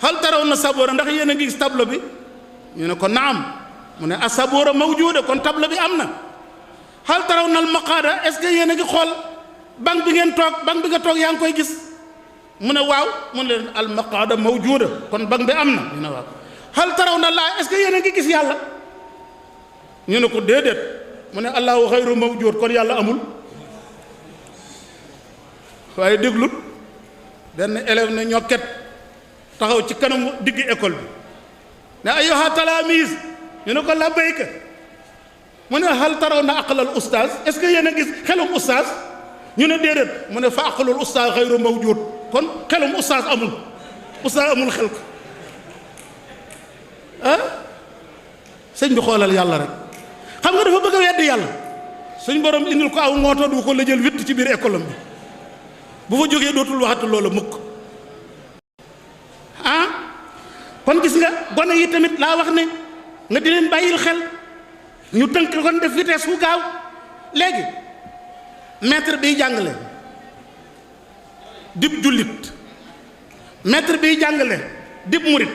hal taraw na saboora ndax yéen a ngi gis tableau bi ñu ne ko naam mu ne a saboora mawjuuda kon tableau bi am na hal taraw na al maqaada est-ce que yéen a ngi xool bank bi ngeen toog bank bi nga toog yaa ngi koy gis mu ne waaw mu ne leen al maqaada mawjuuda kon bank bi am na ñu ne waaw hal taraw na laa est-ce que yéen a ngi gis yàlla ñu ne ko déedéet mu ne allahu xayru mawjuud kon yàlla amul waaye déglut benn élève ne ñokket taxaw ci kanamu digg école bi ne ayyuha talaamiis ñu ne ko labbayka mu ne hal taraw na aqlal ustaaz est-ce que yéen a gis xelum ustaaz ñu ne déedéet mu ne fa aqlul ustaaz xayru mawjuud kon xelum ustaaz amul xel ko ah sëñ bi xoolal yàlla rek xam nga dafa bëgg a weddi yàlla suñ borom indil ko aw ngooto du ko la jël witt ci biir école bi bu fa jógee dootul waxatu loola mukk ah kon gis nga gone yi tamit laa wax ne nga di leen bàyyil xel ñu tënk kon def vitesse bu gaaw léegi maître biy jàngale dib jullit maître biy jàngale dib murit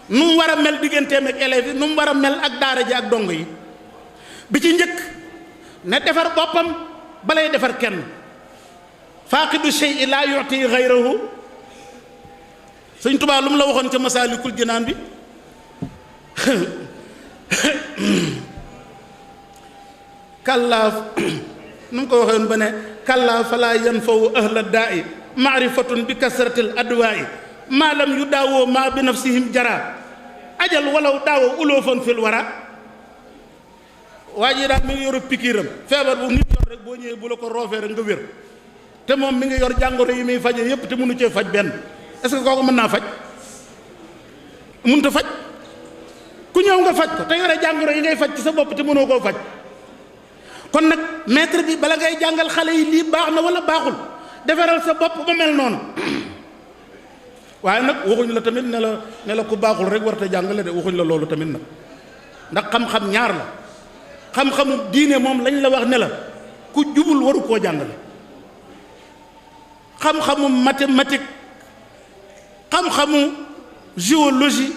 nu mu war a mel digganteem ak élèves yi nu mu war a mel ak daara ji ak dongo yi bi ci njëkk ne defar boppam balay defar kenn faaqidu shay'i laa yu'ti ghayrahu Sëñ Tuubaa lu mu la waxoon ca Masaalikul Jinaan bi kallaa nu mu ko waxoon ba ne kallaa falaa yanfawu ahla daa'i maarifatun bi kasratil adwaa'i maa lam yu daawoo maa bi nafsihim jara ajal walaw daawoo uloofan fil wara waa ji daal mi ngi yoru pikiiram feebar bu nit yor rek boo ñëwee bu la ko roofee rek nga wér te moom mi ngi yor jàngoro yi muy faje yépp te mënu cee faj benn est-ce que kooku mën naa faj mënut a faj ku ñëw nga faj ko te yore jàngoro yi ngay faj ci sa bopp te mënoo koo faj kon nag maître bi bala ngay jàngal xale yi lii baax na wala baaxul defaral sa bopp ba mel noonu waaye nag waxuñ la tamit ne la ku baaxul rek war te jàngale de waxuñ la loolu tamit nag ndax xam-xam ñaar la xam-xamu diine moom lañ la wax ne la ku jubul waru koo jàngale xam-xamu mathématique xam-xamu géologie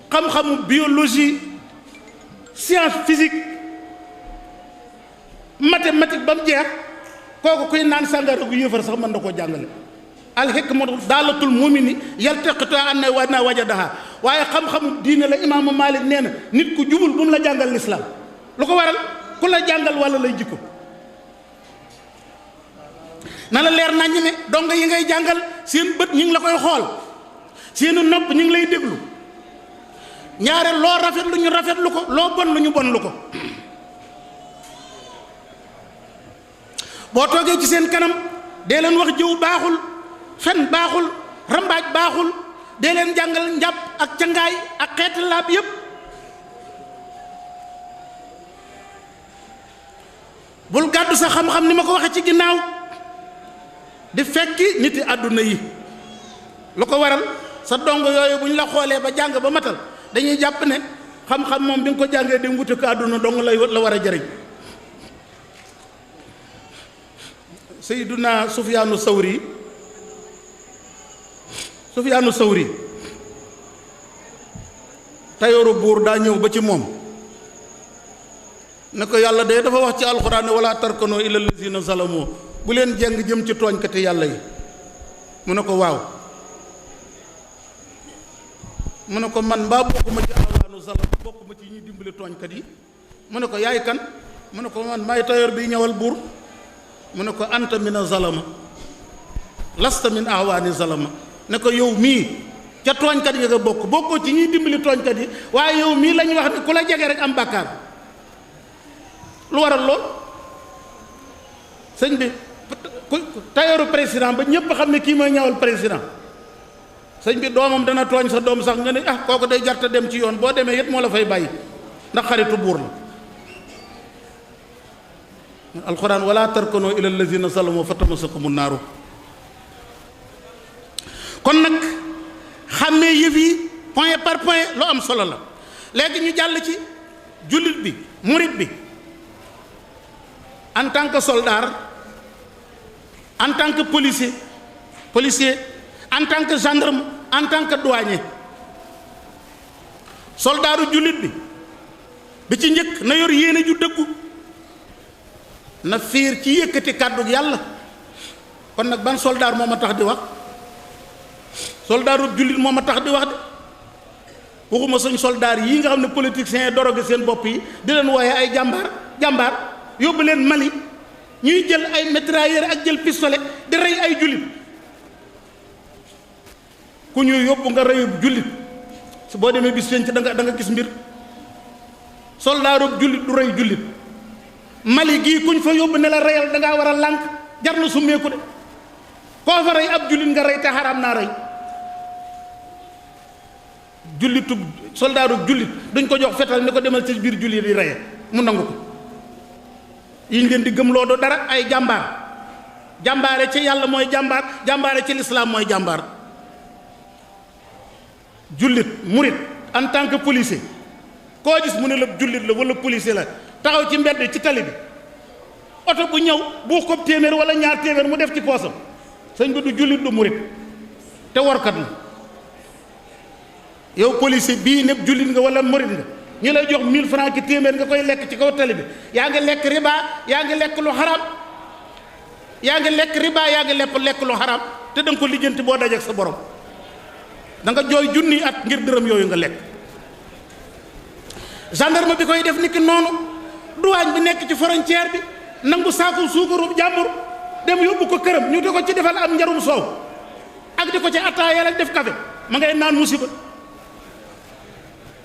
xam-xamu biologie science physique mathématique ba mu jeex kooku kuy naan sàngara gu yëfar sax mën na koo jàngale alhikmatu daalatul mumini yaltaqitu anna wa na wajadaha waaye xam-xamu diine la imaamu Malik nee na nit ku jubul bu mu la jàngal lislaam lu ko waral ku la jàngal walla lay jikko na la leer naññ ne donga yi ngay jàngal seen bët ñu ngi la koy xool seeni nopp ñu ngi lay déglu ñaare loo rafet lu ñu rafetlu ko loo bon lu ñu bon lu ko boo toogee ci seen kanam dee leen wax jëw baaxul fen baaxul rambaaj baaxul dee leen jàngal njàpp ak cangaay ak xeeti laab yépp bul gàddu sa xam-xam ni ma ko waxee ci ginnaaw di fekki niti àdduna yi lu ko waral sa dong yooyu bu ñu la xoolee ba jàng ba matal dañuy jàpp ne xam-xam moom bi nga ko jàngee di wuti ko àdduna dong la war a jëriñ Sayyiduna Sufyaanu Sawri tayooru buur daa ñëw ba ci moom ne ko yàlla de dafa wax ci alxuraan ne wala tarkanoo ila lazina zalamoo bu leen jeng jëm ci tooñkati yàlla yi mu ne ko waaw mu ne ko man mbaa bokkuma ci awaanu zalam bokkuma ci ñuy dimbali tooñkat yi mu ne ko yaay kan mu ne ko man maay tayoor bi ñëwal buur mu ne ko anta mina zalama lasta min awaani zalama ne ko yow mii ca tooñkat yi nga bokk bokkoo ci ñuy dimbali tooñkat yi waaye yow mii lañ wax ne ku la jege rek am bàkkaar lu waral lool sëñ bi tayooru président ba ñépp xam ne kii mooy ñawal président sëñ bi doomam dana tooñ sa doom sax nga ne ah kooku day jarta dem ci yoon boo demee yépp moo la fay bàyyi ndax xaritu buur la alxuraan wala tarkanoo ila allazina zalamu fatamasakumu naaru kon nag xàmmee yëf yi point par point lu am solo la léegi ñu jàll ci jullit bi murit bi en tant que soldat en tant que policier en tant que gendarme en tant que douanier soldaaru jullit bi ci njëkk na yor yéene ju dëggu na fiir ci yëkkati kàddu yàlla kon nag ban soldaar moo ma tax di wax soldaaru jullit moo ma tax di wax de waxuma suñ soldaar yi nga xam ne politiciens yi doroge seen bopp yi di leen wooye ay jàmbaar yóbbu leen Mali ñuy jël ay mitrailleur ak jël pistolet di rey ay jullit ku ñuy yóbbu nga reyub jullit su boo demee bis feeñ ci da nga gis mbir soldaarub jullit du rey jullit Mali gii kuñ fa yóbbu ne la reyal dangaa war a lànk jar na summeeku de koo fa rey ab jullit nga rey te xaraam naa rey jullitub soldaarub jullit duñ ko jox fetal ne ko demal ci biir jullit yi reye mu nangu ko yi ñu leen di gëmloo do dara ay jàmbaare ci yàlla mooy jàmbaare ci lislaam mooy jàmbaar jullit murit en tant que policier koo gis mu ne la jullit la wala policier la taxaw ci mbedd ci tali bi oto bu ñëw buux ko téeméer wala ñaar téeméer mu def ci poosam sëñ bi du jullit du murit te warkat la yow policier bii nekk jullit nga wala murit nga ñu lay jox 1000 francs ki téeméer nga koy lekk ci kaw tali bi yaa ngi lekk riba yaa ngi lekk lu xaraam yaa ngi lekk riba yaa ngi lekk lu xaraam te da nga ko lijjanti boo dajeek sa borom da nga jooy junni at ngir dërëm yooyu nga lekk gendarme bi koy def ni ki noonu douane bi nekk ci frontière bi nangu saako suukaru jàmbur dem yóbbu ko këram ñu di ko ci defal am njarum soow ak di ko ci attaaya ak def café ma ngay naan musiba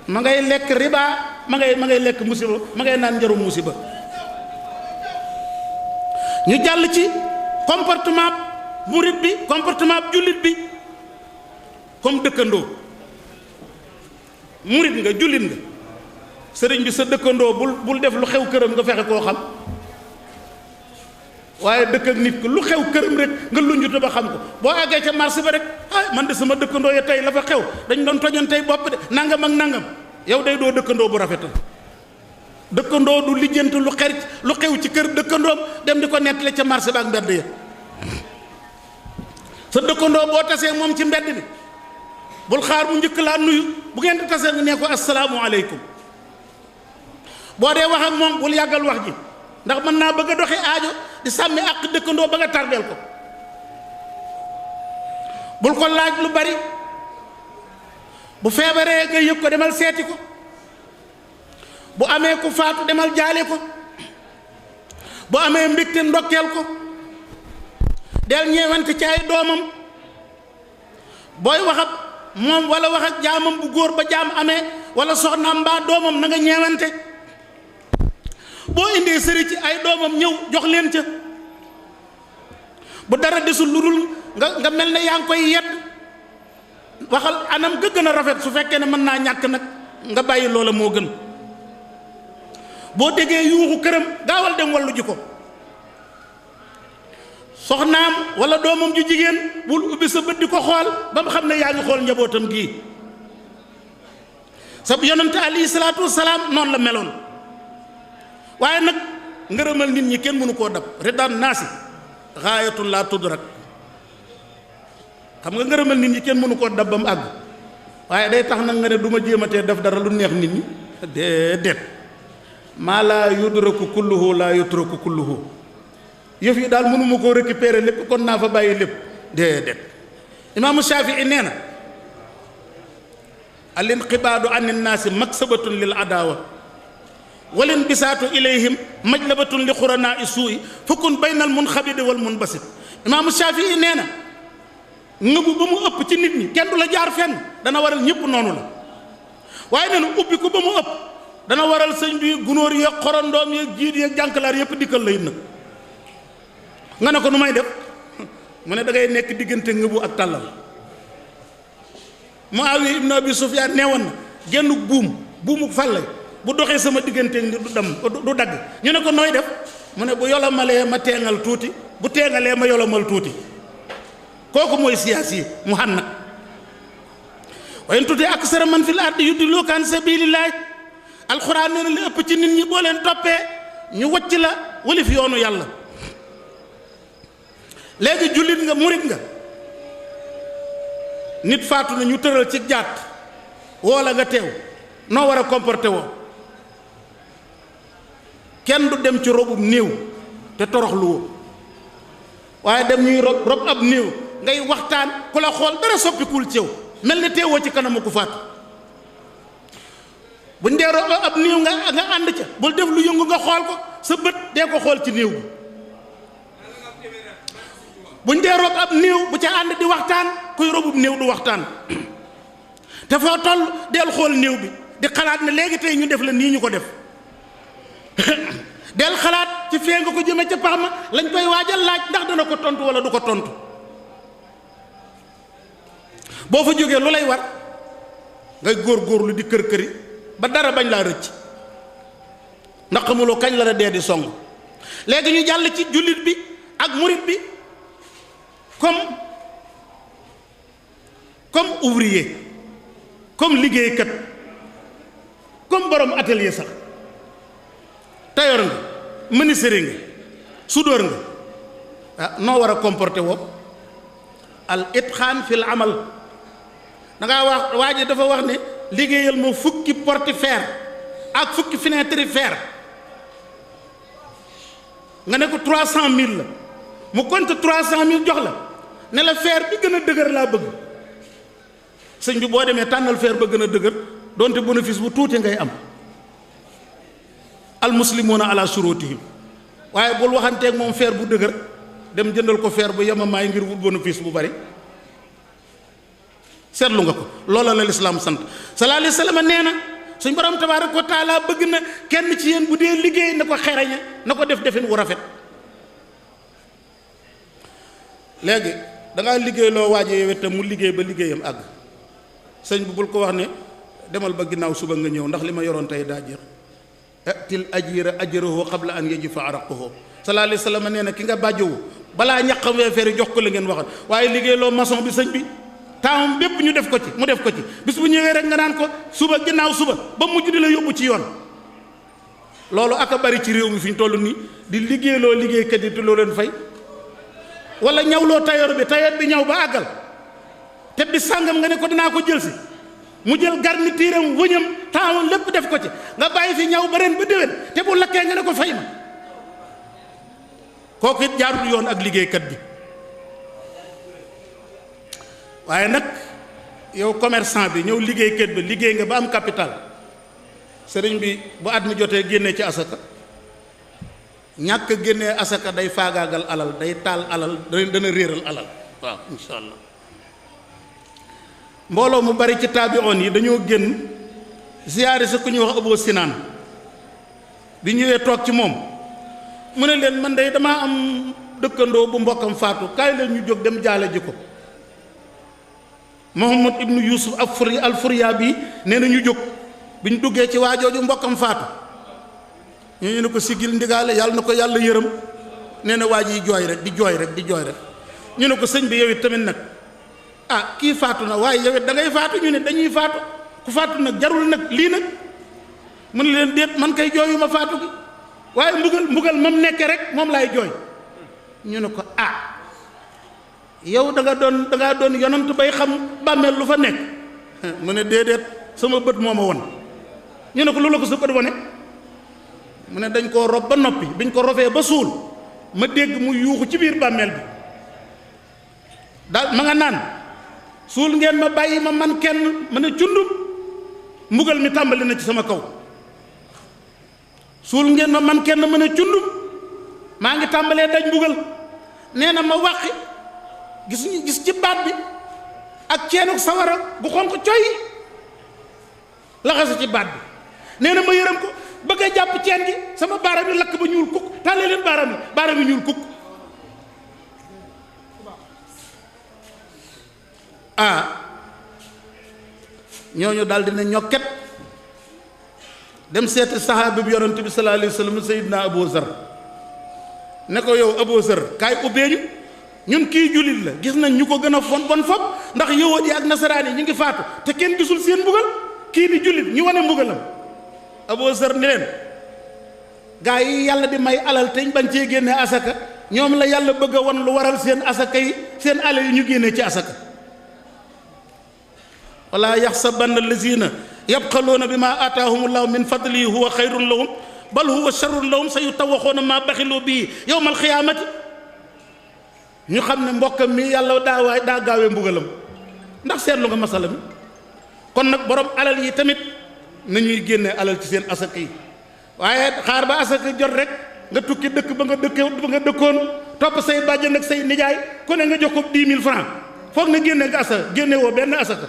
ma ngay lekk riba ma ngay lekk musiba ma ngay naan njarum musiba ñu jàll ci comportement murit bi comportement jullit bi comme dëkkandoo murit nga jullit nga sëriñ bi sa dëkkandoo bul def lu xew këram nga fexe koo xam waaye dëkk ak nit ko lu xew këram rek nga lunjutu ba xam ko boo àggee ca marché ba rek man de sama dëkkandoo ya tey la fa xew dañ doon tojoon tey bopp de nangam ak nangam yow day doo dëkkandoo bu rafetal dëkkandoo du lijjanti lu xew ci kër dëkkandoom dem di ko nettali ca marché ba ak mbedd ya sa dëkkandoo boo tasee moom ci mbedd bi bul xaar bu njëkk laa nuyu bu ngeen di tasee nga nee ko asalaamualeykum boo dee wax ak moom bul yàggal wax ji ndax mën naa bëgg a doxi aajo di sàmmi àq dëkkandoo ba nga tardeel ko bul ko laaj lu bari bu feebaree nga yëg ko demal seeti ko bu amee ku faatu demal jaale ko bu amee mbégte ndokkeel ko del ñeewante ci ay doomam booy wax ak moom wala wax ak jaamam bu góor ba jaam amee wala soxnaam mbaa doomam na nga ñeewante boo indee sëri ci ay doomam ñëw jox leen ca bu dara desul lu dul nga mel ne yaa ngi koy yedd waxal anam ga gën a rafet su fekkee ne mën naa ñàkk nag nga bàyyi loola moo gën boo déggee yuuxu këram gaawal dem wallu ji ko soxnaam wala doomam ju jigéen bul ubbi sa bët di ko xool ba mu xam ne yaa ngi xool njabootam gii sa yonante alayhi salaatu wasalaam noonu la meloon waaye nag ngërëmal nit ñi kenn mënu koo dab ridaan naasi xaayatun laa tudrak xam nga ngërëmal nit ñi kenn mënu koo dab ba mu àgg waaye day tax nag nga ne du ma jéematee def dara lu neex nit ñi déedéet maa laa yudraku kulluhu laa yutraku kulluhu yëf yi daal mënuma koo récupérer lépp kon naa fa bàyyi lépp déedéet imaamu Shafii nee na al inqibaadu an innaasi maksabatun lil adaawa wal inbisaatu ilayhim majlabatun li xuranaa suu'i fakun bayna al munxabidi wal munbasit imaamu Shafii nee na ngëbu ba mu ëpp ci nit ñi kenn du la jaar fenn dana waral ñëpp noonu la waaye nee na ubbi ko ba mu ëpp dana waral sëñ bi gunóor yeeg xorondoom yeeg jiit yeeg jànkalaar yëpp dikkal la it nag nga ne ko nu may def mu ne da ngay nekk diggante ngëbu ak tàllal Muawiya ibn Abi Sufyaan neewoon na genn buumu fàlle bu doxee sama diggante du dagg ñu ne ko nooy def mu ne bu yolomalee ma teengal tuuti bu teengalee ma yolomal tuuti kooku mooy siyaasi mu xan nag wa in tuti aksara man fil ardi yudilluka an sabilillahi alxuraan nee na li ëpp ci nit ñi boo leen toppee ñu wacc la walif yoonu yàlla léegi jullit nga murit nga nit faatu na ñu tëral ci jaat woola nga teew noo war a comporté woo kenn du dem ci robub néew te toroxlu woo waaye dem ñuy rob ab néew ngay waxtaan ku la xool dara soppikuul ci yow mel ni teewoo ci kanamu ku faatu buñ dee rob ab néew nga ànd ca bul def lu yëngu nga xool ko sa bët dee ko xool ci néew bi buñ dee rob ab néew bu ca ànd di waxtaan kuy robub néew du waxtaan te foo toll del xool néew bi di xalaat ne léegi tey ñu def la nii ñu ko def del xalaat ci fee nga ko jëme ca pax ma lañ koy waajal laaj ndax dana ko tontu wala du ko tontu boo fa jógee lu lay war ngay góorgóorlu di kër këri ba dara bañ laa rëcc ndax xamuloo kañ la dee di song léegi ñu jàll ci jullit bi ak murit bi comme ouvrier comme liggéeykat comme borom atelier sax tailleur nga menuisier nga soudeur nga noo war a comporter woo al itqaan fil amal da ngaa wax waa ji dafa wax ne liggéeyal ma fukki porte fer ak fukki fenêtre fer nga ne ko 300000 la mu compte 300000 jox la ne la fer bi gën a dëgër laa bëgg sëñ bi boo demee tànnal fer ba gën a dëgër donte bénéfice bu tuuti ngay am al muslimuuna ala shurutihim waaye bul waxanteeg moom fer bu dëgër dem jëndal ko fer bu yemamaay ngir wut bénéfice bu bari seetlu nga ko loola la lislaam sant sallallahu alayhi wa sallam nee na suñ borom tabaaraka wa taala bëgg na kenn ci yéen bu dee liggéey na ko xereñe na ko def defin wu rafet léegi da ngaa liggéey loo waajee yow itam mu liggéey ba liggéeyam àgg sëñ bi bul ko wax ne demal ba ginnaaw suba nga ñëw ndax li ma yoroon tey daa jeex atil ajira ajrahu qabla an yajifa araquhu sallallahu alayhi wa sallam nee na ki nga bàjjowu balaa ñaqam weefeeri jox ko la ngeen waxal waaye liggéey loo maçon bi sëñ bi taamam bépp ñu def ko ci mu def ko ci bis bu ñëwee rek nga naan ko suba ginnaaw suba ba mujj di la yóbbu ci yoon loolu aka bari ci réew mi fi ñu toll nii di liggéeyloo liggéeykat yi te loo leen fay wala ñawloo tailleur bi ñaw ba àggal te bi sàngam nga ne ko dinaa ko jël si mu jël garniture am wëñam taamam lépp def ko ci nga bàyyi fi ñaw ba ren ba déwén te bu lakkee nga ne ko fay ma kooku it jaarul yoon ak liggéeykat bi waaye nag yow commerçant bi ñëw liggéeykat bi liggéey nga ba am capital sëriñ bi bu at mi jotee génnee ci asaka ñàkk a génnee asaka day faagaagal alal day taal alal dana réeral alal waaw insha allah mbooloo mu bari ci taabi'oon yi dañoo génn ziyaare sa ku ñuy wax Abu Sinaan bi ñëwee toog ci moom mu ne leen man day damaa am dëkkandoo bu mbokkam faatu kaay leen ñu jóg dem jaale ji ko Muhammad ibnu Yusuf al Furya bi nee na ñu jóg bi ñu duggee ci waajooju mbokkam faatu ñu ne ko siggil ndigaale yàlla na ko yàlla yërëm nee na waaj yi jooy rek di jooy rek ñu ne ko sëñ bi yow it tamit nag kii faatu na waaye yow it da ngay faatu ñu ne dañuy faatu ku faatu nag jarul nag lii nag mu ne leen déet man kay jooyu ma faatu gi waaye mbugal mam nekke rek moom laay jooy ñu ne ko yow da ngaa doon yonant bay xam bàmmeel lu fa nekk mu ne déedéet sama bët moo ma won. ñu ne ko loolu la ko sa bët wane mu ne dañ koo rob ba noppi biñ ko rofee ba suul ma dégg mu yuuxu ci biir bàmmeel bi daal ma nga naan suul ngeen ma bàyyi ma man kenn ma ne cundum mbugal mi tàmbali na ci sama kaw. suul ngeen ma man kenn ma ne cundum maa ngi tàmbalee daj mbugal. nee na ma wàqi gis ci baat bi ak ceenuk sawara bu xonq coy laxasa ci baat bi. nee na ma yërëm ko bëgg a jàpp ceen gi sama baaraam yi lakk ba ñuul kukk tàllee leen baaraam yi ñuul kukk. ñooñu daal dina ñokket dem seeti saxaaba bi yonent bi sallallahu alayhi wa sallam Seydina Abu Zar ne ko yow Abu Zar kaay ubbeeñu ñun kii jullit la gis nañ ñu ko gën a bon fop ndax yahuud yi ak nasaraan yi ñu ngi faatu te kenn gisul seen mbugal kii di jullit ñu wane mbugalam. Abu Zar ni leen gaa yi yàlla di may alal te ñu bañ cee génne asaka ñoom la yàlla bëgg a wan lu waral seen asaka yi seen alal yi ñu génnee ci asaka. wala yaxsabanna allazina yabxaluuna bi ma aataahumullahu min fadlihi huwa xayrun lahum bal huwa sharrun lahum sa yutawaxoona ma baxilu bii yowmal xiyaamati. ñu xam ne mbokkam mi yàlla daa gaawee mbugalam ndax seetlu nga masala mi. kon nag borom alal yi tamit nañuy génne alal ci seen asaka yi waaye xaar ba asaka jot rek nga tukki dëkk ba nga dëkkoon topp say bàjjan ak say nijaay ku ne nga jox ko 10 000 francs foog na génne nga asaka génne woo benn asaka.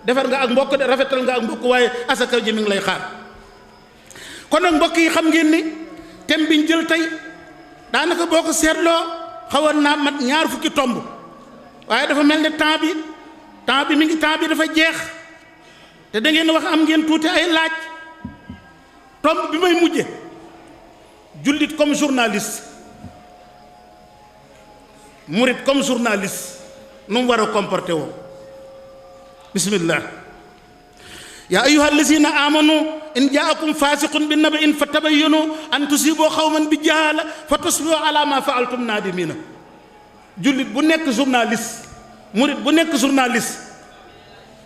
defar nga ak mbokk de rafetal nga ak mbokk waaye asaka ji mi ngi lay xaar. kon nag mbokk yi xam ngeen ni thème biñ jël tey daanaka boo ko seetloo xawoon naa mat 2 fukki tomb waaye dafa mel ne temps bi dafa jeex te da ngeen wax am ngeen tuuti ay laaj. tomb bi may mujje jullit comme journaliste murit comme journaliste nu mu war a comporté woo. bismillah yaa ayyuha allazina amanu in jaakum fasiqun bi naba'in fa tabayyanu an tusibu xawman bi jahala fa tusbihu ala ma faaltum nadimina. jullit bu nekk journaliste murit bu nekk journaliste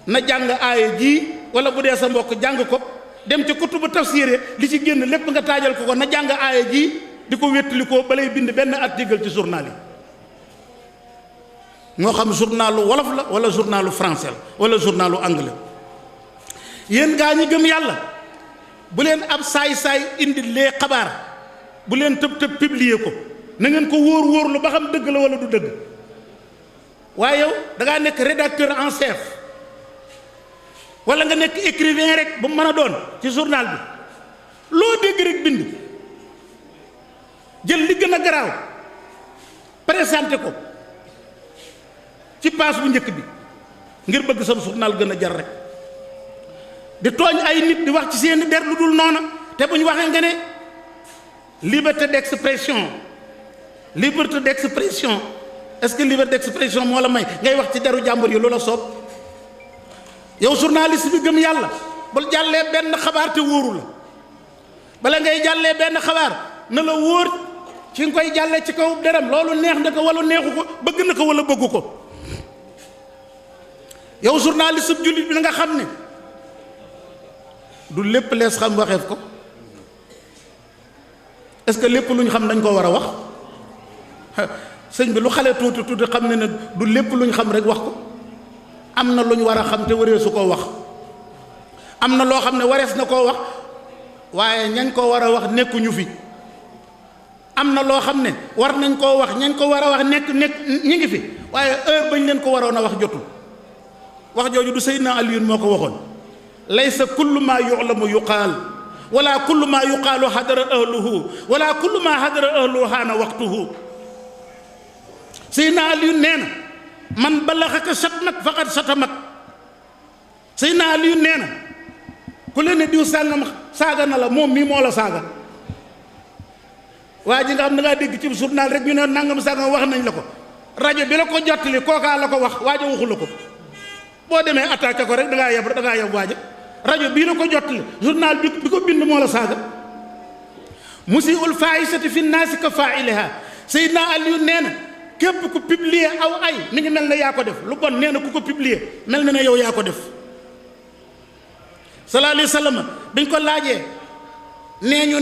na jàng aaya ji wala bu dee sa mbokk jàng ko dem ca kutubu tafsir li ci génn lépp nga taajal ko na jàng aaya ji di ko wéttali ko balay bind benn article ci journal yi moo xam journalu wolof la wala journalu français la wala journalu anglais. yéen gaa ñi gëm yàlla bu leen ab saay-saay indi lee xabaar bu leen tëb publier ko na ngeen ko wóorlu ba xam dëgg la wala du dëgg. waaye yow da ngaa nekk rédacteur en chef wala nga nekk écrivain rek bu mën a doon ci journal bi loo dégg rek bind jël li gën a garaaw présenté ko ci paas bu njëkk bi ngir bëgg sam journal gën a jar rek di tooñ ay nit di wax ci seeni der lu dul noona te bu ñu waxee nga ne liberté d'expression est-ce que liberté d'expression moo la may ngay wax ci deru jàmbur yi loola soob. yow journaliste bi gëm yàlla bul jàllee benn xabaar te wóoru la bala ngay jàllee benn xabaar na la wóor ci nga koy jàllee ci kaw deram loolu neex na ko wala neexu ko bëgg na ko wala bëggu ko. yow journaliste bu jullit bi na nga xam ne du lépp lees xam waxeef ko. est-ce que lépp lu ñu xam dañ ko war a wax sëñ bi lu xale tuuti xam ne du lépp lu ñu xam rek wax ko. am na lu ñu war a xam te waree su koo wax am na loo xam ne warees na koo wax waaye ñañ ko war a wax nekkuñu fi. am na loo xam ne war nañ koo wax ñañ ko war a wax nekk ñi ngi fi waaye heure bañ leen ko waroon a wax jotul. wax jooju du Seydina Aliyun moo ko waxoon laysa kullu ma yu'lamu yuqaal wala kullu ma yuqaalu hadara ahluhu wala kullu ma hadara ahluhu haana waqtuhu. Seydina Aliyun nee na man balaxaka satmak faqad satamak. Seydina Aliyun nee na ku leen ne diw sàngam saaga na la moom mii moo la saaga. waa ji nga xam ne ngaa dégg ci journal rek ñu ne nangam sàngam wax nañ la ko rajo bi la ko jottali kookaa la ko wax waaja waxu la ko boo demee attaqué ko rek da ngaa yab waaja rajo bii la ko jottali journal bi ko bind moo la saaga. musii'ul faahisati fi naasi ka faa'ilihaa. Seydina Aliyun nee na képp ku publier aw ay mi ngi mel ne yaa ko def lu bon nee na ku ko publier mel na ne yow yaa ko def. sallallahu alayhi wa sallam biñ ko laajee nee ñu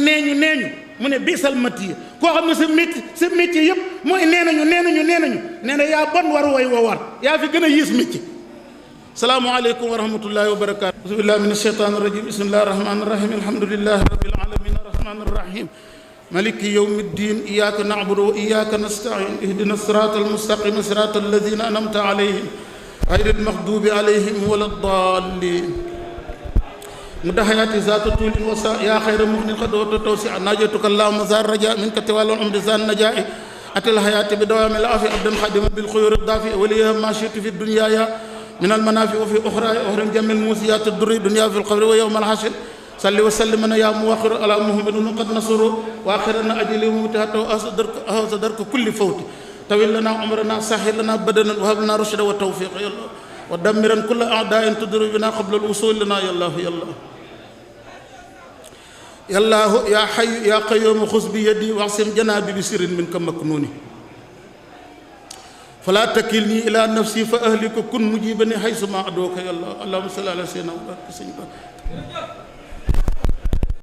mu ne biisal matiya koo xam ne sa métier yëpp mooy nee nañu nee na yaa bon war way wa war yaa fi gën a yiis métier. salaamualeykum wa rahmatullahi wa barakaatu. bismillahi min asheytaan irajim bismillahi rahmani irahim alhamdulilahi rabbil alamin arrahmani irrahim maliki yawmi ddin iyaka nacbudu wa iyaka nastain ihdina sirata almustaqima sirata alladina anamta alayhim gayri almaxdubi alayhim wala ddallin مدحياتي ذات طول وساء يا خير مغن قد وتوسع ناجيتك اللهم زار رجاء منك توال العمر زان نجائي أتى الحياة بدوام العافية عبدا خادما بالخيور الدافئ وليها ما شئت في الدنيا يا من المنافع وفي أخرى أخرى جميع الموسيات الدري دنيا في القبر ويوم الحشر صل وسلم يا موخر على محمد قد نصره وآخرنا أجل ومتهته أصدرك كل فوت طويل لنا عمرنا سهل لنا بدنا وهب لنا رشد والتوفيق يا الله ودمرا كل أعداء تدر بنا قبل الوصول لنا يا الله يا الله يا الله يا حي يا قيوم خذ بيدي واعصم جنابي بسر منك مكنوني فلا تكلني إلى نفسي فأهلك كن مجيبني حيث ما أدعوك يا الله اللهم صل على سيدنا محمد.